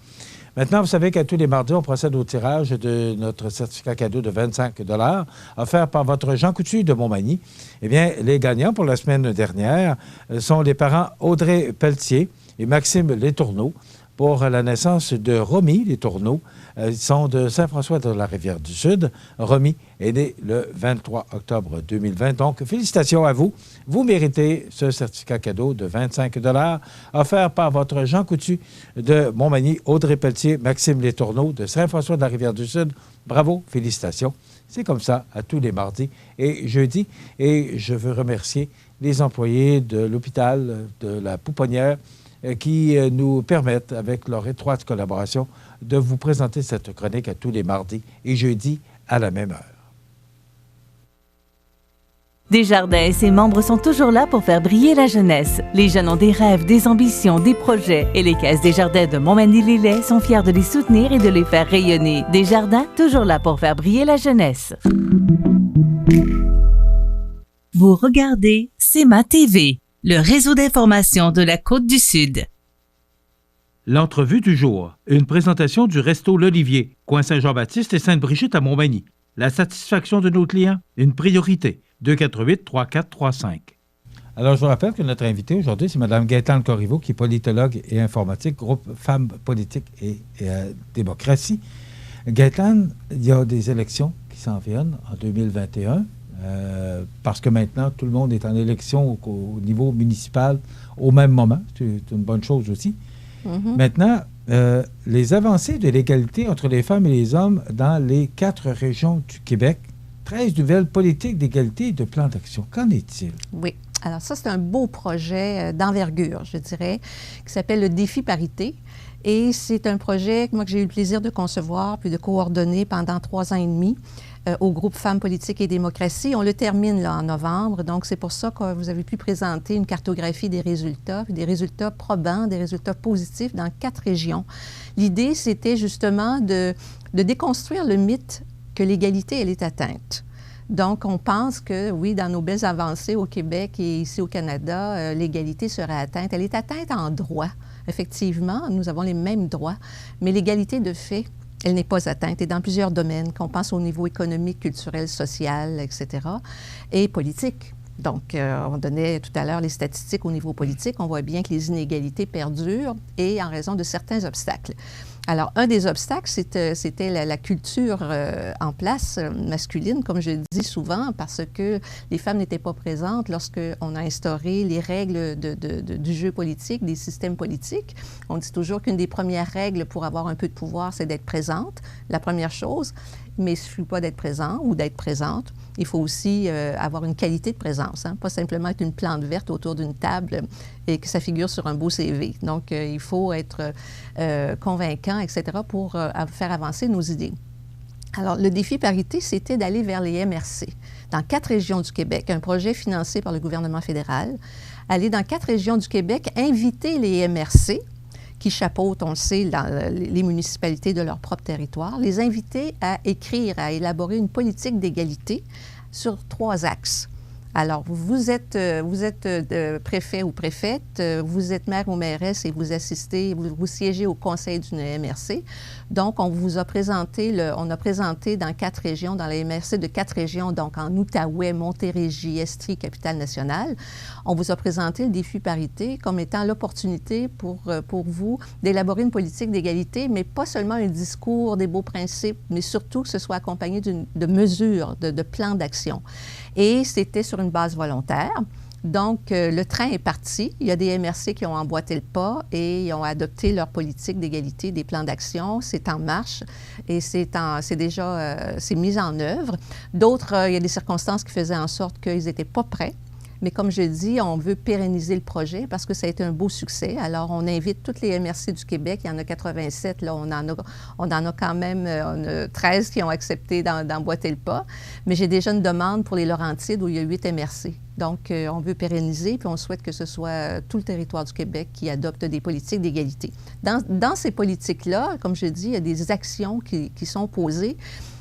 Maintenant, vous savez qu'à tous les mardis, on procède au tirage de notre certificat cadeau de 25 $ offert par votre Jean Coutu de Montmagny. Eh bien, les gagnants pour la semaine dernière sont les parents Audrey Pelletier et Maxime Letourneau pour la naissance de Romy Letourneau. Ils sont de Saint-François de la Rivière-du-Sud. Romy est né le 23 octobre 2020. Donc, félicitations à vous. Vous méritez ce certificat cadeau de 25 $ offert par votre Jean Coutu de Montmagny, Audrey Pelletier, Maxime Letourneau de Saint-François de la Rivière-du-Sud. Bravo, félicitations. C'est comme ça à tous les mardis et jeudis. Et je veux remercier les employés de l'hôpital de la Pouponnière qui nous permettent, avec leur étroite collaboration, de vous présenter cette chronique à tous les mardis et jeudis à la même heure. Desjardins et ses membres sont toujours là pour faire briller la jeunesse. Les jeunes ont des rêves, des ambitions, des projets et les Caisses Desjardins de Montmagny-Lillet sont fiers de les soutenir et de les faire rayonner. Desjardins, toujours là pour faire briller la jeunesse. Vous regardez CEMA TV, le réseau d'information de la Côte-du-Sud. L'entrevue du jour, une présentation du Resto L'Olivier, coin Saint-Jean-Baptiste et Sainte-Brigitte à Montmagny. La satisfaction de nos clients, une priorité. 248-3435. Alors, je vous rappelle que notre invité aujourd'hui, c'est Mme Gaëtane Corriveau, qui est politologue et informatique, groupe Femmes politiques et démocratie. Gaëtane, il y a des élections qui s'en viennent en 2021, parce que maintenant, tout le monde est en élection au niveau municipal au même moment. C'est une bonne chose aussi. Mm-hmm. Maintenant, les avancées de l'égalité entre les femmes et les hommes dans les 4 régions du Québec, 13 nouvelles politiques d'égalité et de plan d'action. Qu'en est-il? Oui. Alors ça, c'est un beau projet d'envergure, je dirais, qui s'appelle le Défi Parité. Et c'est un projet que j'ai eu le plaisir de concevoir puis de coordonner pendant 3 ans et demi au groupe Femmes politiques et démocratie. On le termine là en novembre, donc c'est pour ça que vous avez pu présenter une cartographie des résultats probants, des résultats positifs dans 4 régions. L'idée, c'était justement de déconstruire le mythe que l'égalité, elle est atteinte. Donc, on pense que, oui, dans nos belles avancées au Québec et ici au Canada, l'égalité serait atteinte. Elle est atteinte en droit. Effectivement, nous avons les mêmes droits, mais l'égalité de fait, elle n'est pas atteinte. Et dans plusieurs domaines, qu'on pense au niveau économique, culturel, social, etc., et politique. Donc, on donnait tout à l'heure les statistiques au niveau politique. On voit bien que les inégalités perdurent et en raison de certains obstacles. Alors, un des obstacles, c'était la culture en place masculine, comme je dis souvent, parce que les femmes n'étaient pas présentes lorsqu'on a instauré les règles du jeu politique, des systèmes politiques. On dit toujours qu'une des premières règles pour avoir un peu de pouvoir, c'est d'être présente, la première chose. Mais il ne suffit pas d'être présent ou d'être présente. Il faut aussi avoir une qualité de présence, hein? Pas simplement être une plante verte autour d'une table et que ça figure sur un beau CV. Donc, il faut être convaincant, etc., pour faire avancer nos idées. Alors, le défi parité, c'était d'aller vers les MRC. Dans 4 régions du Québec, un projet financé par le gouvernement fédéral, aller dans 4 régions du Québec, inviter les MRC, qui chapeautent, on le sait, dans les municipalités de leur propre territoire, les inviter à écrire, à élaborer une politique d'égalité sur 3 axes. Alors, vous êtes préfet ou préfète, vous êtes maire ou mairesse et vous assistez, vous siégez au conseil d'une MRC. Donc, on vous a présenté, on a présenté dans 4 régions, dans les MRC de 4 régions, donc en Outaouais, Montérégie, Estrie, Capitale-Nationale, on vous a présenté le défi parité comme étant l'opportunité pour vous d'élaborer une politique d'égalité, mais pas seulement un discours, des beaux principes, mais surtout que ce soit accompagné de mesures, de plans d'action. Et c'était sur une base volontaire. Donc, le train est parti. Il y a des MRC qui ont emboîté le pas et ils ont adopté leur politique d'égalité, des plans d'action. C'est en marche et c'est mis en œuvre. D'autres, il y a des circonstances qui faisaient en sorte qu'ils n'étaient pas prêts. Mais comme je dis, on veut pérenniser le projet parce que ça a été un beau succès. Alors, on invite toutes les MRC du Québec. Il y en a 87. Là, on en a quand même 13 qui ont accepté d'emboîter le pas. Mais j'ai déjà une demande pour les Laurentides où il y a 8 MRC. Donc, on veut pérenniser, puis on souhaite que ce soit tout le territoire du Québec qui adopte des politiques d'égalité. Dans ces politiques-là, comme je dis, il y a des actions qui sont posées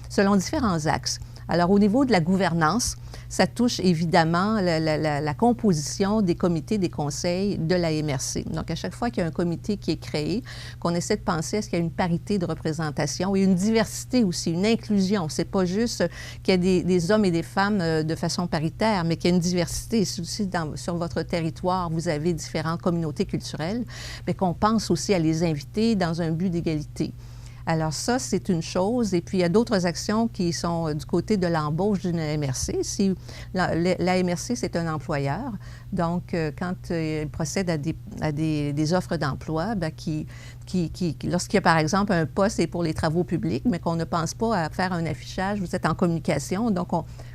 selon différents axes. Alors, au niveau de la gouvernance, ça touche évidemment la composition des comités, des conseils de la MRC. Donc, à chaque fois qu'il y a un comité qui est créé, qu'on essaie de penser à ce qu'il y a une parité de représentation et une diversité aussi, une inclusion. C'est pas juste qu'il y a des hommes et des femmes de façon paritaire, mais qu'il y a une diversité. Si sur votre territoire, vous avez différentes communautés culturelles, mais qu'on pense aussi à les inviter dans un but d'égalité. Alors ça, c'est une chose. Et puis, il y a d'autres actions qui sont du côté de l'embauche d'une MRC. Si la MRC, c'est un employeur. Donc, quand il procède à des offres d'emploi, bien, lorsqu'il y a, par exemple, un poste et pour les travaux publics, mais qu'on ne pense pas à faire un affichage, vous êtes en communication, donc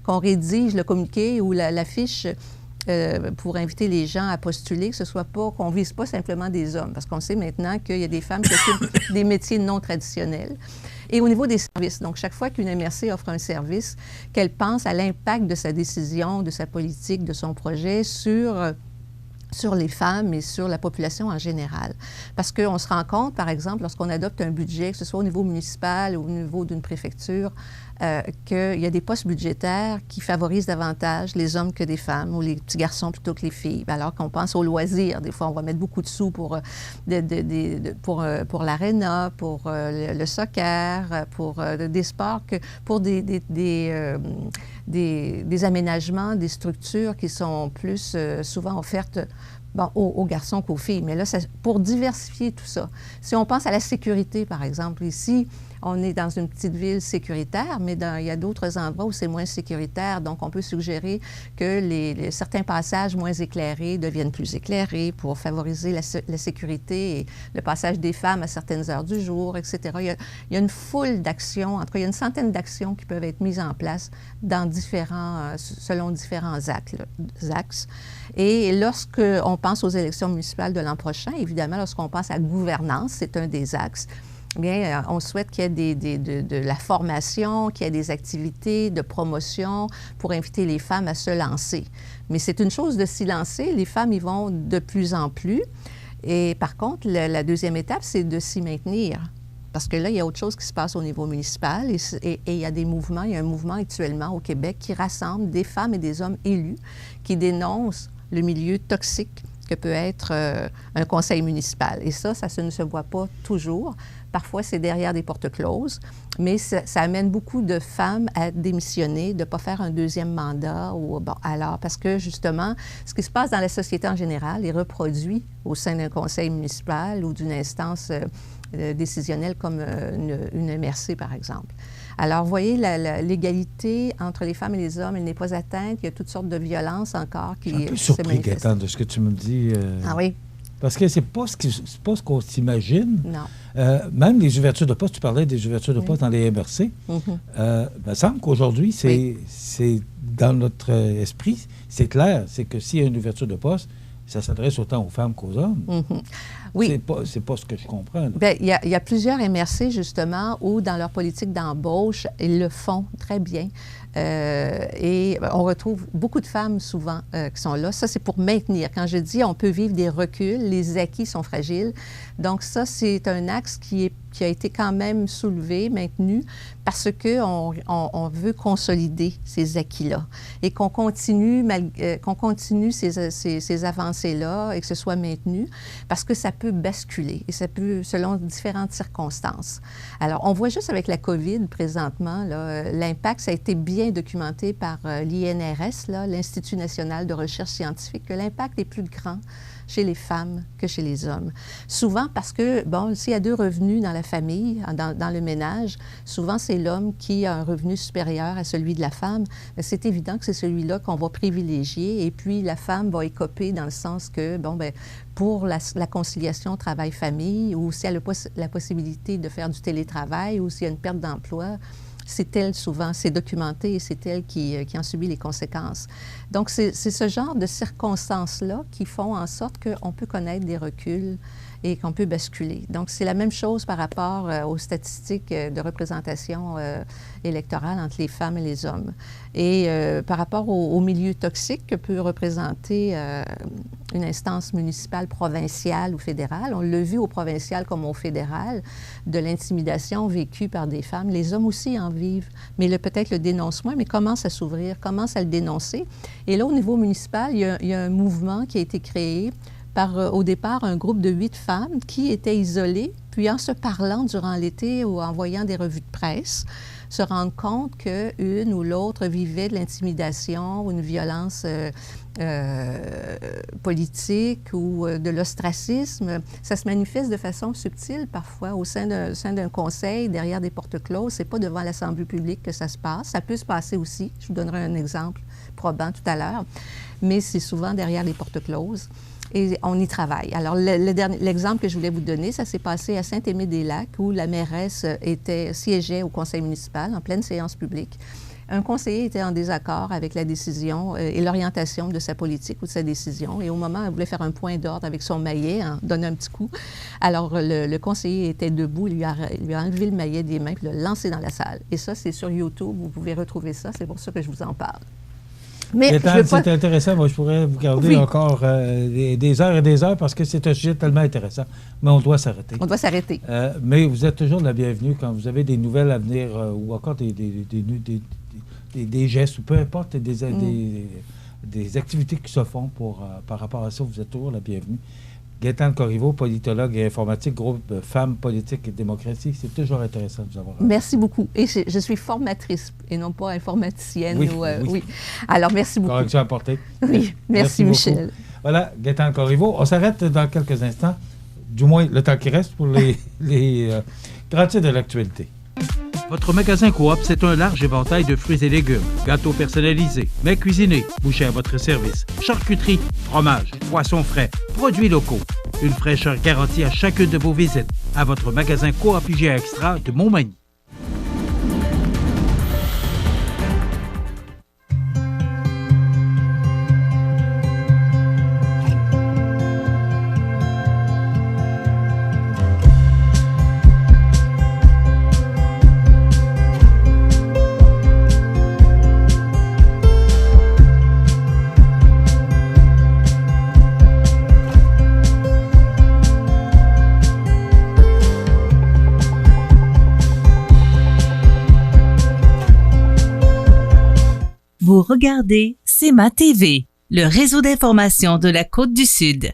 qu'on rédige le communiqué ou l'affiche pour inviter les gens à postuler, que ce soit pas, qu'on ne vise pas simplement des hommes, parce qu'on sait maintenant qu'il y a des femmes qui occupent des métiers non traditionnels. Et au niveau des services, donc chaque fois qu'une MRC offre un service, qu'elle pense à l'impact de sa décision, de sa politique, de son projet sur les femmes et sur la population en général. Parce qu'on se rend compte, par exemple, lorsqu'on adopte un budget, que ce soit au niveau municipal ou au niveau d'une préfecture, qu'il y a des postes budgétaires qui favorisent davantage les hommes que des femmes ou les petits garçons plutôt que les filles. Alors qu'on pense aux loisirs, des fois, on va mettre beaucoup de sous pour l'aréna, pour le soccer, pour des sports, pour des aménagements, des structures qui sont plus souvent offertes aux garçons qu'aux filles. Mais là, pour diversifier tout ça, si on pense à la sécurité, par exemple, ici, on est dans une petite ville sécuritaire, mais il y a d'autres endroits où c'est moins sécuritaire. Donc, on peut suggérer que certains passages moins éclairés deviennent plus éclairés pour favoriser la sécurité et le passage des femmes à certaines heures du jour, etc. Il y a une foule d'actions, en tout cas, il y a une centaine d'actions qui peuvent être mises en place selon différents axes. Et lorsqu'on pense aux élections municipales de l'an prochain, évidemment, lorsqu'on pense à la gouvernance, c'est un des axes. Bien, on souhaite qu'il y ait de la formation, qu'il y ait des activités de promotion pour inviter les femmes à se lancer. Mais c'est une chose de s'y lancer. Les femmes y vont de plus en plus. Et par contre, la deuxième étape, c'est de s'y maintenir. Parce que là, il y a autre chose qui se passe au niveau municipal et il y a des mouvements. Il y a un mouvement actuellement au Québec qui rassemble des femmes et des hommes élus qui dénoncent le milieu toxique que peut être un conseil municipal. Et ça ne se voit pas toujours. Parfois, c'est derrière des portes closes, mais ça amène beaucoup de femmes à démissionner, de ne pas faire un deuxième mandat. Alors, parce que, justement, ce qui se passe dans la société en général est reproduit au sein d'un conseil municipal ou d'une instance décisionnelle comme une MRC, par exemple. Alors, vous voyez, l'égalité entre les femmes et les hommes, elle n'est pas atteinte. Il y a toutes sortes de violences encore qui se manifestent. Je suis un peu surpris, Gaëtan, de ce que tu me dis. Ah oui? Parce que c'est pas ce qu'on s'imagine. Non. Même les ouvertures de poste, tu parlais des ouvertures de poste dans les MRC. Il me semble qu'aujourd'hui, c'est dans notre esprit, c'est clair, c'est que s'il y a une ouverture de poste, ça s'adresse autant aux femmes qu'aux hommes. Oui. C'est pas ce que je comprends. Bien, il y a plusieurs MRC, justement, où, dans leur politique d'embauche, ils le font très bien. Et on retrouve beaucoup de femmes, souvent, qui sont là. Ça, c'est pour maintenir. Quand je dis on peut vivre des reculs, les acquis sont fragiles. Donc ça, c'est un axe qui a été quand même soulevé, maintenu, parce qu'on veut consolider ces acquis-là et qu'on continue ces avancées-là et que ce soit maintenu, parce que ça peut basculer et ça peut, selon différentes circonstances. Alors, on voit juste avec la COVID, présentement, l'impact, ça a été bien documenté par l'INRS, l'Institut national de recherche scientifique, que l'impact est plus grand chez les femmes que chez les hommes. Souvent parce que, s'il y a deux revenus dans la famille, dans le ménage, souvent c'est l'homme qui a un revenu supérieur à celui de la femme. C'est évident que c'est celui-là qu'on va privilégier et puis la femme va écoper dans le sens que, pour la conciliation travail-famille ou si elle a la possibilité de faire du télétravail ou s'il y a une perte d'emploi, c'est elle souvent, c'est documenté et c'est elle qui en subit les conséquences. Donc, c'est ce genre de circonstances-là qui font en sorte qu'on peut connaître des reculs et qu'on peut basculer. Donc, c'est la même chose par rapport aux statistiques de représentation électorale entre les femmes et les hommes. Et par rapport au milieu toxique que peut représenter une instance municipale, provinciale ou fédérale, on l'a vu au provincial comme au fédéral, de l'intimidation vécue par des femmes. Les hommes aussi en vivent, mais peut-être le dénoncent moins, mais commencent à s'ouvrir, commencent à le dénoncer. Et là, au niveau municipal, il y a un mouvement qui a été créé par, au départ, un groupe de 8 femmes qui étaient isolées, puis en se parlant durant l'été ou en voyant des revues de presse, se rendre compte qu'une ou l'autre vivait de l'intimidation ou une violence politique ou de l'ostracisme. Ça se manifeste de façon subtile parfois au sein d'un conseil, derrière des portes closes. C'est pas devant l'Assemblée publique que ça se passe. Ça peut se passer aussi. Je vous donnerai un exemple probant tout à l'heure. Mais c'est souvent derrière les portes closes. Et on y travaille. Alors, l'exemple que je voulais vous donner, ça s'est passé à Saint-Aimé-des-Lacs, où la mairesse siégeait au conseil municipal en pleine séance publique. Un conseiller était en désaccord avec la décision et l'orientation de sa politique ou de sa décision. Et au moment où elle voulait faire un point d'ordre avec son maillet, donner un petit coup, alors le conseiller était debout, il lui a enlevé le maillet des mains puis l'a lancé dans la salle. Et ça, c'est sur YouTube, vous pouvez retrouver ça, c'est pour ça que je vous en parle. Mais c'est intéressant. Moi, je pourrais vous garder encore des heures et des heures parce que c'est un sujet tellement intéressant. Mais on doit s'arrêter. On doit s'arrêter. Mais vous êtes toujours la bienvenue quand vous avez des nouvelles à venir ou encore des gestes ou peu importe, des activités qui se font par rapport à ça. Vous êtes toujours la bienvenue. Gaétane Corriveau, politologue et informatique, groupe Femmes, Politique et Démocratie. C'est toujours intéressant de vous avoir. Merci beaucoup. Et je suis formatrice et non pas informaticienne. Oui. Oui. Alors, merci beaucoup. Correction apportée. Oui, merci Michel. Beaucoup. Voilà, Gaétane Corriveau. On s'arrête dans quelques instants, du moins le temps qui reste pour les grands titres de l'actualité. Votre magasin Coop, c'est un large éventail de fruits et légumes, gâteaux personnalisés, mets cuisinés, bouchées à votre service, charcuterie, fromage, poissons frais, produits locaux. Une fraîcheur garantie à chacune de vos visites à votre magasin Coop IGA Extra de Montmagny. Vous regardez CEMA TV, le réseau d'information de la Côte-du-Sud.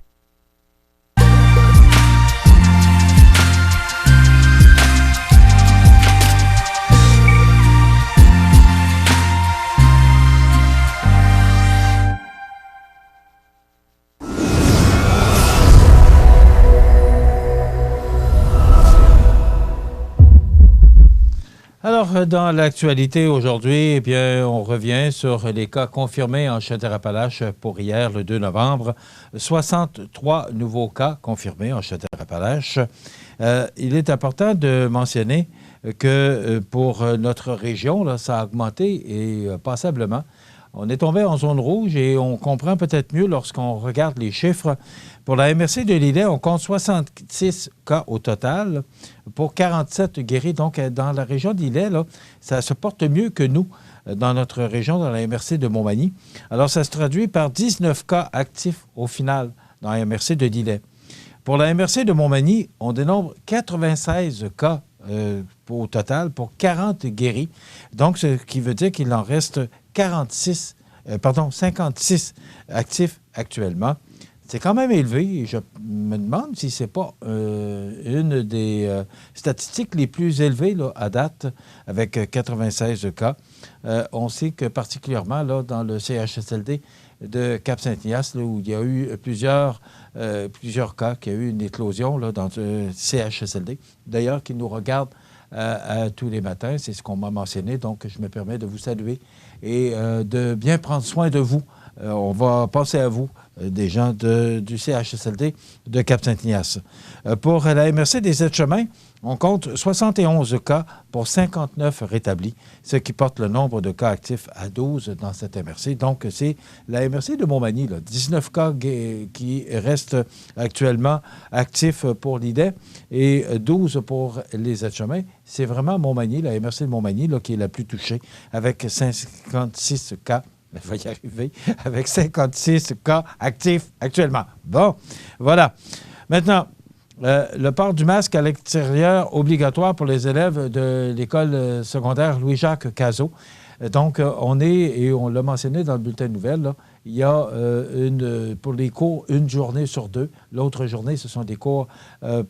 Alors, dans l'actualité aujourd'hui, eh bien, on revient sur les cas confirmés en Chaudière-Appalaches pour hier, le 2 novembre. 63 nouveaux cas confirmés en Chaudière-Appalaches. Il est important de mentionner que pour notre région, là, ça a augmenté et passablement. On est tombé en zone rouge et on comprend peut-être mieux lorsqu'on regarde les chiffres. Pour la MRC de Lillet, on compte 66 cas au total pour 47 guéris. Donc, dans la région de Lillet, là, ça se porte mieux que nous dans notre région, dans la MRC de Montmagny. Alors, ça se traduit par 19 cas actifs au final dans la MRC de Lillet. Pour la MRC de Montmagny, on dénombre 96 cas au total pour 40 guéris. Donc, ce qui veut dire qu'il en reste 56 actifs actuellement. C'est quand même élevé et je me demande si ce n'est pas une des statistiques les plus élevées là, à date, avec 96 cas. On sait que particulièrement là, dans le CHSLD de Cap-Saint-Ignace, où il y a eu plusieurs cas, qu'il y a eu une éclosion là, dans le CHSLD, d'ailleurs, qui nous regarde tous les matins. C'est ce qu'on m'a mentionné, donc je me permets de vous saluer et de bien prendre soin de vous. On va passer à vous des gens du CHSLD de Cap-Saint-Ignace. Pour la MRC des aides-chemins, on compte 71 cas pour 59 rétablis, ce qui porte le nombre de cas actifs à 12 dans cette MRC. Donc, c'est la MRC de Montmagny, 19 cas qui restent actuellement actifs pour l'IDE et 12 pour les aides-chemins. C'est vraiment Montmagny, la MRC de Montmagny, qui est la plus touchée, avec 56 cas. Il va y arriver, avec 56 cas actifs actuellement. Bon, voilà. Maintenant, le port du masque à l'extérieur obligatoire pour les élèves de l'école secondaire Louis-Jacques Cazot. Donc, on est, et on l'a mentionné dans le bulletin de nouvelles, là, il y a pour les cours, une journée sur 2. L'autre journée, ce sont des cours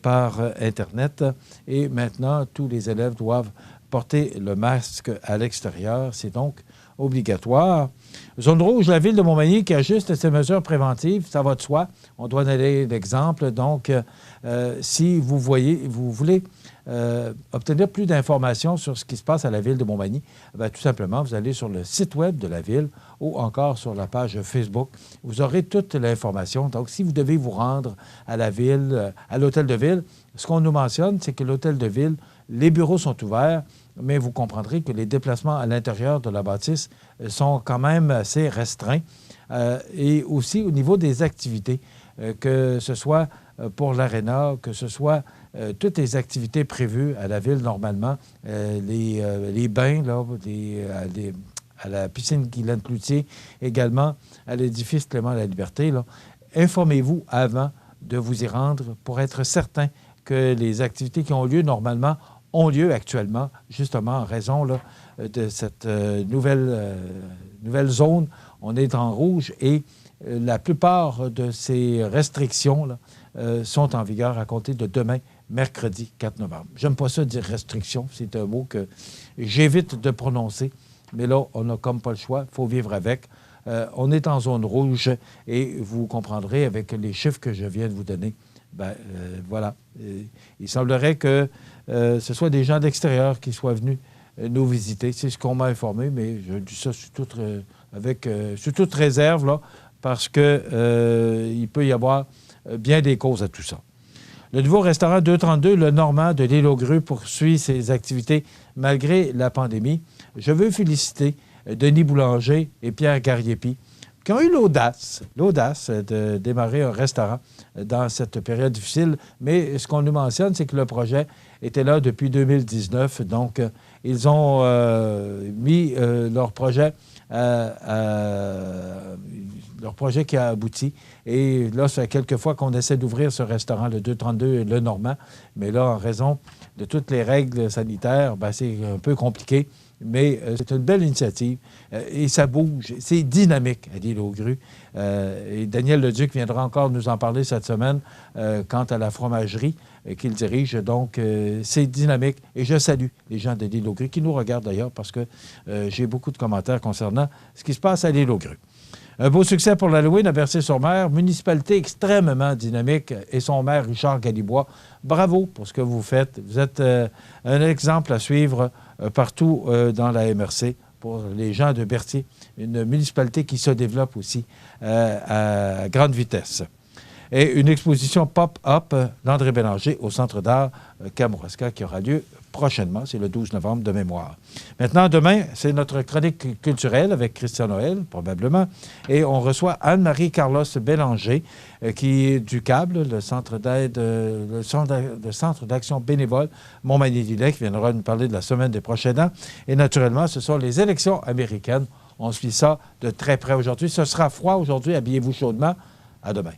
par Internet. Et maintenant, tous les élèves doivent porter le masque à l'extérieur. C'est donc obligatoire. Zone rouge, la ville de Montmagny qui ajuste ses mesures préventives, ça va de soi. On doit donner l'exemple. Donc, si vous voulez obtenir plus d'informations sur ce qui se passe à la ville de Montmagny, tout simplement, vous allez sur le site web de la ville ou encore sur la page Facebook. Vous aurez toute l'information. Donc, si vous devez vous rendre à la ville, à l'hôtel de ville, ce qu'on nous mentionne, c'est que l'hôtel de ville, les bureaux sont ouverts, mais vous comprendrez que les déplacements à l'intérieur de la bâtisse sont quand même assez restreints. Et aussi au niveau des activités, que ce soit pour l'aréna, que ce soit toutes les activités prévues à la ville normalement, les bains là, à la piscine Guylaine Cloutier, également à l'édifice Clément la Liberté. Là. Informez-vous avant de vous y rendre pour être certain que les activités qui ont lieu normalement ont lieu actuellement, justement en raison là, de cette nouvelle zone. On est en rouge et la plupart de ces restrictions là, sont en vigueur à compter de demain, mercredi 4 novembre. J'aime pas ça dire restriction, c'est un mot que j'évite de prononcer, mais là, on n'a comme pas le choix, il faut vivre avec. On est en zone rouge et vous comprendrez avec les chiffres que je viens de vous donner, voilà. Il semblerait que ce soit des gens d'extérieur qui soient venus nous visiter. C'est ce qu'on m'a informé, mais je dis ça sous toute réserve, là, parce qu'il peut y avoir bien des causes à tout ça. Le nouveau restaurant 232, le Normand de l'île aux Grues, poursuit ses activités malgré la pandémie. Je veux féliciter Denis Boulanger et Pierre Gariepi, qui ont eu l'audace de démarrer un restaurant dans cette période difficile. Mais ce qu'on nous mentionne, c'est que le projet était là depuis 2019. Donc, ils ont mis leur projet qui a abouti. Et là, ça fait quelques fois qu'on essaie d'ouvrir ce restaurant, le 232 Le Normand. Mais là, en raison de toutes les règles sanitaires, c'est un peu compliqué. Mais c'est une belle initiative et ça bouge. C'est dynamique à l'île aux Grues. Et Daniel Leduc viendra encore nous en parler cette semaine quant à la fromagerie qu'il dirige. Donc, c'est dynamique. Et je salue les gens de l'île aux Grues qui nous regardent d'ailleurs parce que j'ai beaucoup de commentaires concernant ce qui se passe à l'île aux Grues. Un beau succès pour l'Halloween à Bercé-sur-Mer, municipalité extrêmement dynamique et son maire Richard Galibois. Bravo pour ce que vous faites. Vous êtes un exemple à suivre partout dans la MRC pour les gens de Berthier, une municipalité qui se développe aussi à grande vitesse. Et une exposition pop-up d'André Bélanger au Centre d'art Kamouraska qui aura lieu prochainement, c'est le 12 novembre de mémoire. Maintenant, demain, c'est notre chronique culturelle avec Christian Noël, probablement, et on reçoit Anne-Marie Carlos Bélanger, qui est du CABLE, le Centre d'action bénévole Montmagny-Lillet, qui viendra nous parler de la semaine des prochains ans. Et naturellement, ce sont les élections américaines. On suit ça de très près aujourd'hui. Ce sera froid aujourd'hui, habillez-vous chaudement. À demain.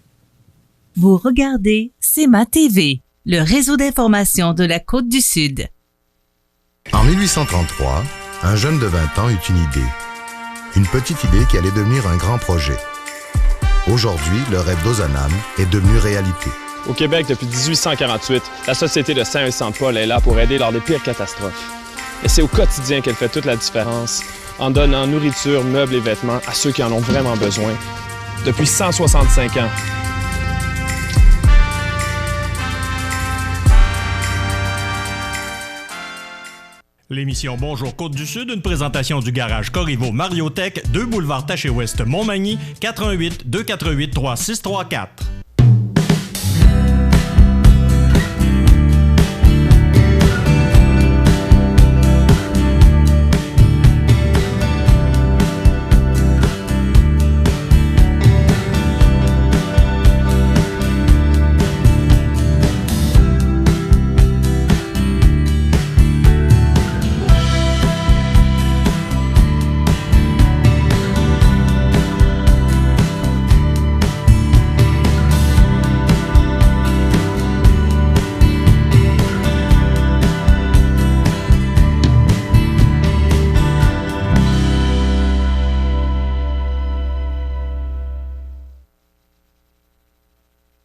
Vous regardez CEMA TV, le réseau d'information de la Côte-du-Sud. En 1833, un jeune de 20 ans eut une idée. Une petite idée qui allait devenir un grand projet. Aujourd'hui, le rêve d'Ozanam est devenu réalité. Au Québec, depuis 1848, la Société de Saint-Vincent-de-Paul est là pour aider lors des pires catastrophes. Et c'est au quotidien qu'elle fait toute la différence, en donnant nourriture, meubles et vêtements à ceux qui en ont vraiment besoin. Depuis 165 ans, L'émission Bonjour Côte-du-Sud, une présentation du garage Corriveau Mariotech, 2 boulevard Taché-Ouest Montmagny, 418 248 3634.